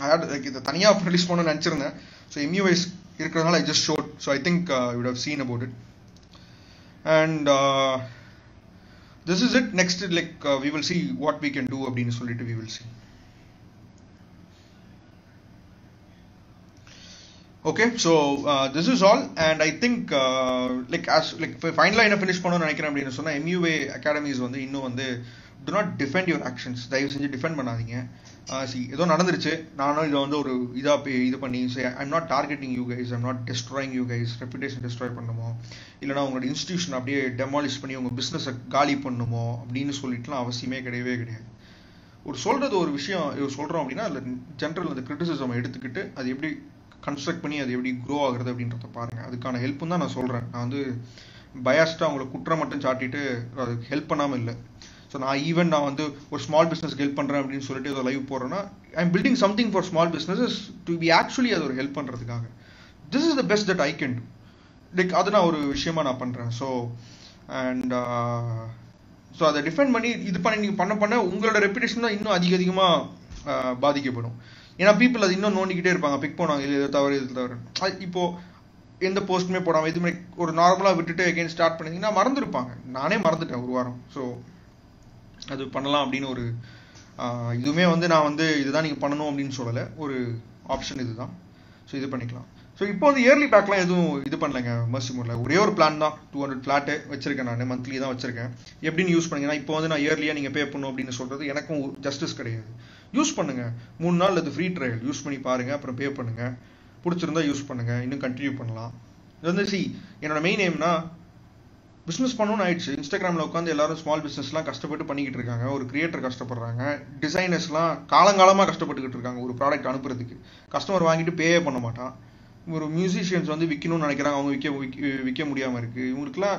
I had இதை தனியாக ரிலீஸ் பண்ணணும்னு நினச்சிருந்தேன். ஸோ MUIs இருக்கிறதுனால I just showed. So I think you would have seen about it. And this is it. Next we will see what we can do அப்படின்னு சொல்லிட்டு we will see. Okay, so this is all, and I think finally என்ன finish பண்ணணும்னு நினைக்கிறேன் அப்படின்னு சொன்னா, MUA academies வந்து இன்னும் வந்து do not defend your actions. தயவு செஞ்சு டிஃபெண்ட் பண்ணாதீங்க. ஏதோ நடந்துருச்சு, நானும் இதை வந்து ஒரு இது பண்ணி I'm not targeting you guys, I'm not destroying you guys, reputation destroy பண்ணுமோ இல்லைனா உங்களோட இன்ஸ்டிடியூஷன் அப்படியே டெமாலிஷ் பண்ணி உங்கள் பிஸ்னஸை காலி பண்ணுமோ அப்படின்னு சொல்லிட்டுலாம் அவசியமே கிடையவே கிடையாது. சொல்றது ஒரு விஷயம் சொல்கிறோம் அப்படின்னா அதில் ஜென்ரல் அந்த கிரிட்டிசிசம் எடுத்துக்கிட்டு அது எப்படி கன்ஸ்ட்ரக்ட் பண்ணி அது எப்படி க்ரோ ஆகுறது அப்படின்றத பாருங்கள். அதுக்கான ஹெல்ப்பும் தான் நான் சொல்கிறேன். நான் வந்து பயாஸ்டாக அவங்கள குற்றம் மட்டும் சாட்டிட்டு அதுக்கு ஹெல்ப் பண்ணாமல் இல்லை. ஸோ நான் வந்து ஒரு ஸ்மால் பிஸ்னஸ்க்கு ஹெல்ப் பண்ணுறேன் அப்படின்னு சொல்லிட்டு ஏதோ லைவ் போடுறேன்னா, I am building something for small businesses to be actually அது ஒரு ஹெல்ப் பண்ணுறதுக்காக. This is the best that I can do. அது நான் ஒரு விஷயமா நான் பண்ணுறேன். ஸோ அதை டிஃபெண்ட் பண்ணி இது பண்ணி நீங்கள் பண்ண உங்களோட ரெப்புடேஷன் தான் இன்னும் அதிகமாக பாதிக்கப்படும். ஏன்னா பீப்புள் அது இன்னும் நோண்டிக்கிட்டே இருப்பாங்க, பிக் பண்ணுவாங்க, இது தவறு இது தவறு. இப்போ எந்த போஸ்ட்டுமே போடாமல் இது மாதிரி ஒரு நார்மலாக விட்டுட்டு எகைன் ஸ்டார்ட் பண்ணிங்கன்னா மறந்துருப்பாங்க. நானே மறந்துட்டேன் ஒரு வாரம். ஸோ அது பண்ணலாம் அப்படின்னு ஒரு இதுவுமே வந்து நான் வந்து இதுதான் நீங்கள் பண்ணணும் அப்படின்னு சொல்லலை, ஒரு ஆப்ஷன் இதுதான். ஸோ இது பண்ணிக்கலாம். ஸோ இப்போ வந்து இயர்லி பேக்லாம் எதுவும் இது பண்ணலைங்க மர்சி மோடில். ஒரே ஒரு பிளான் தான், 200 ஃப்ளாட்டு வச்சிருக்கேன். நான் மந்த்லி தான் வச்சிருக்கேன். எப்படின்னு யூஸ் பண்ணிங்கன்னா, இப்போ வந்து நான் இயர்லியாக நீங்கள் பே பண்ணணும் அப்படின்னு சொல்கிறது எனக்கும் ஜஸ்டிஸ் கிடையாது. யூஸ் பண்ணுங்க, 3 நாள் அது ஃப்ரீ ட்ரையல் யூஸ் பண்ணி பாருங்க, அப்புறம் பே பண்ணுங்க. பிடிச்சிருந்தா யூஸ் பண்ணுங்க, இன்னும் கண்டினியூ பண்ணலாம். இது வந்து என்னோட மெயின் எய்ம்னா பிஸ்னஸ் பண்ணணும்னு ஆயிடுச்சு. இன்ஸ்டாகிராமில் உட்காந்து எல்லாரும் ஸ்மால் பிஸ்னஸ்லாம் கஷ்டப்பட்டு பண்ணிக்கிட்டு இருக்காங்க. ஒரு கிரியேட்டர் கஷ்டப்படுறாங்க, டிசைனர்ஸ்லாம் காலங்காலமாக கஷ்டப்பட்டுக்கிட்டு இருக்காங்க ஒரு ப்ராடக்ட் அனுப்புறதுக்கு. கஸ்டமர் வாங்கிட்டு பே பண்ண மாட்டான். ஒரு மியூசிஷியன்ஸ் வந்து விற்கணும்னு நினைக்கிறாங்க, அவங்க விற்க முடியாமல் இருக்குது. இவங்களுக்குலாம்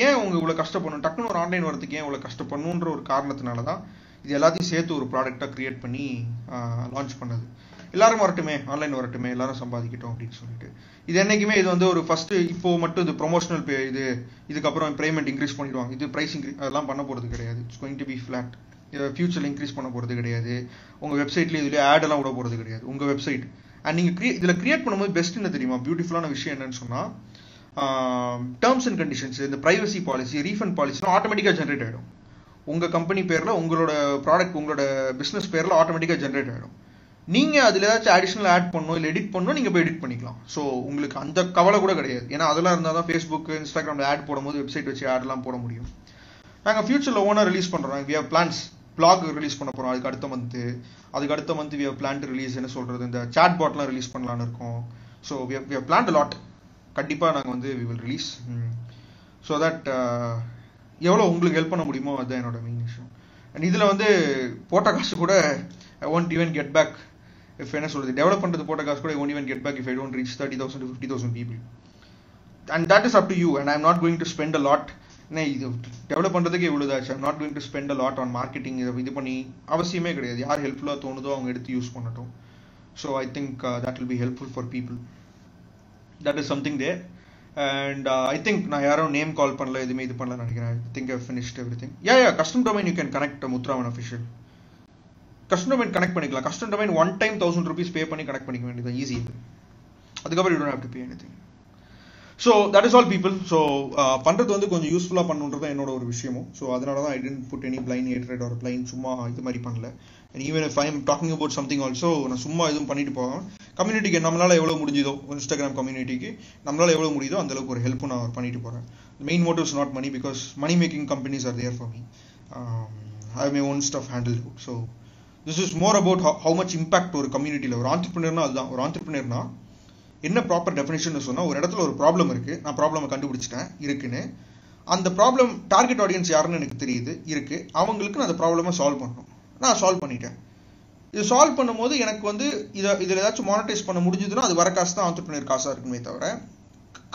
ஏன் அவங்க இவ்வளோ கஷ்டப்படணும், டக்குன்னு ஒரு ஆன்லைன் வரதுக்கு ஏன் இவ்வளோ கஷ்டப்படணுன்ற ஒரு காரணத்தினால தான் இது எல்லாத்தையும் சேர்த்து ஒரு ப்ராடக்டாக கிரியேட் பண்ணி லான்ச் பண்ணது. எல்லாரும் வரட்டுமே, ஆன்லைன் வரட்டுமே, எல்லாரும் சம்பாதிக்கட்டும் அப்படின்னு சொல்லிட்டு. இது என்னைக்குமே இது வந்து ஒரு ஃபர்ஸ்ட் இப்போ மட்டும் இது ப்ரொமோஷனல் பே, இதுக்கப்புறம் பேமெண்ட் இன்க்ரீஸ் பண்ணிடுவாங்க, இது ப்ரைஸ் அதெல்லாம் பண்ண போகிறது கிடையாது. It's going to be flat. ஃபியூச்சரில் இன்க்ரீஸ் பண்ண போகிறது கிடையாது. உங்கள் வெப்சைட்லேயே இதுலேயே ஆடெல்லாம் விட போகிறது கிடையாது. உங்கள் வெப்சைட் அண்ட் நீங்கள் இதில் கிரியேட் பண்ணும்போது பெஸ்ட் என்ன தெரியுமா, பியூட்டிஃபுல்லான விஷயம் என்னன்னு சொன்னால், டேர்ம்ஸ் அண்ட் கண்டிஷன்ஸ், இந்த ப்ரைவசி பாலிசி, ரீஃபண்ட் பாலிசிலாம் ஆட்டோமேட்டிக்காக ஜென்ரேட் ஆகிடும். உங்கள் கம்பெனி பேரில் உங்களோட ப்ராடக்ட் உங்களோட பிஸ்னஸ் பேரில் ஆட்டோமேட்டிக்காக ஜென்ரேட் ஆகிடும். நீங்கள் அதில் ஏதாச்சும் அடிஷ்னல் ஆட் பண்ணணும் இல்லை எடிட் பண்ணணும், நீங்கள் போய் எடிட் பண்ணிக்கலாம். ஸோ உங்களுக்கு அந்த கவலை கூட கிடையாது. ஏன்னா அதெல்லாம் இருந்தால் தான் ஃபேஸ்புக் இன்ஸ்டாகிராமில் ஆட் போடும்போது வெப்சைட் வச்சு ஆட்லாம் போட முடியும். நாங்கள் ஃபியூச்சரில் ஓனாக ரிலீஸ் பண்ணுறோம். We have plans, blog release பண்ண போகிறோம் அதுக்கு அடுத்த month we have plan to release, என்ன சொல்கிறது, இந்த சாட் பாட்லாம் ரிலீஸ் பண்ணலான்னு இருக்கோம். So we have planned a lot. கண்டிப்பாக நாங்கள் வந்து we will release. So that எவ்வளோ உங்களுக்கு ஹெல்ப் பண்ண முடியுமோ அதுதான் என்னோட மெயின் விஷயம். அண்ட் இதில் வந்து போட்ட காசு கூட I won't even get back. If என்ன சொல்கிறது, டெவலப் பண்ணுறது போட்ட காசு கூட I won't even get back if I don't reach 30,000 to 50,000 people. And that is up to you, and I am not going to spend a lot. இது develop பண்ணுறதுக்கு இவ்வளோதாச்சு. I'm not going to spend a lot on marketing. இது பண்ணி அவசியமே கிடையாது. யார் ஹெல்ப்ஃபுல்லாக தோணுதோ அவங்க எடுத்து யூஸ் பண்ணட்டும். So I think that will be helpful for people. That is something there. And I think நான் யாரும் நேம் கால் பண்ணல, எதுவுமே இது பண்ணல நினைக்கிறேன். I think I finished everything. Custom domain you can connect Muthraman official. Custom domain connect பண்ணிக்கலாம். Custom domain one time 1000 rupees pay பண்ணி connect பண்ணிக்க வேண்டியது ஈஸி. இது அதுக்கப்புறம் you don't have to pay anything. So that is all people. So பண்ணுறது வந்து கொஞ்சம் யூஸ்ஃபுல்லாக பண்ணுன்றது தான் என்னோட ஒரு விஷயமும். ஸோ அதனால தான் I didn't put any plain hatred ஒரு பிளைன் சும்மா இது மாதிரி பண்ணல. And even if I am talking about something also, நான் சும்மா எதுவும் பண்ணிட்டு போவேன். கம்யூனிட்டிக்கு நம்மளால் எவ்வளோ முடிஞ்சுதோ, இன்ஸ்டாகிராம் கம்யூனிட்டிக்கு நம்மளால் எவ்வளோ முடியுதோ அந்தளவுக்கு ஒரு ஹெல்ப்பும் நான் பண்ணிட்டு போகிறேன். Main motive is not money, because money making companies are there for me. I have my own stuff handle. So this is more about how much impact ஒரு கம்யூனிட்டியில். ஒரு ஆண்டர்பிரினர்னா அதுதான். ஒரு ஆண்டர்பிரினர்னா என்ன ப்ராப்பர் டெஃபினேஷன் சொன்னால், ஒரு இடத்துல ஒரு ப்ராப்ளம் இருக்குது, நான் ப்ராப்ளமை கண்டுபிடிச்சிட்டேன் இருக்குன்னு. அந்த ப்ராப்ளம் டார்கெட் ஆடியன்ஸ் யாருன்னு எனக்கு தெரியுது இருக்குது, அவங்களுக்கு நான் அந்த ப்ராப்ளமை சால்வ் பண்ணணும். நான் சால்வ் பண்ணிட்டேன். இது சால்வ் பண்ணும்போது எனக்கு வந்து இதில் ஏதாச்சும் மானிட்டைஸ் பண்ண முடிஞ்சதுன்னா அது வர காசு தான் ஆண்டர்பிரினர் காசாக இருக்குமே தவிர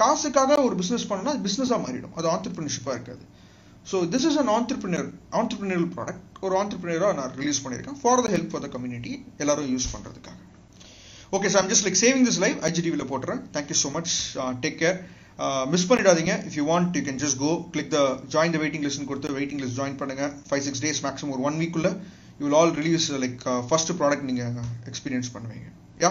காசுக்காக ஒரு பிஸ்னஸ் பண்ணோம்னா அது பிஸ்னஸாக மாறிடும், அது ஆண்டர்பிரினர்ஷிப்பாக இருக்காது. So this is an entrepreneurial product. ஒரு ஆண்டர்பிரினியராக நான் ரிலீஸ் பண்ணியிருக்கேன் for the help for the community, எல்லாரும் யூஸ் பண்ணுறதுக்காக. Okay sir, I'm just like saving this live ஐஜிடிவியில் போட்டுறேன். Thank you so much, take care. Miss பண்ணிடாதீங்க. If you want you can just go click the join the waiting லிஸ்ட்னு கொடுத்து waiting list join பண்ணுங்கள். 5-6 days maximum, ஒரு 1 week you will all release like first product நீங்கள் experience பண்ணுவீங்க. யா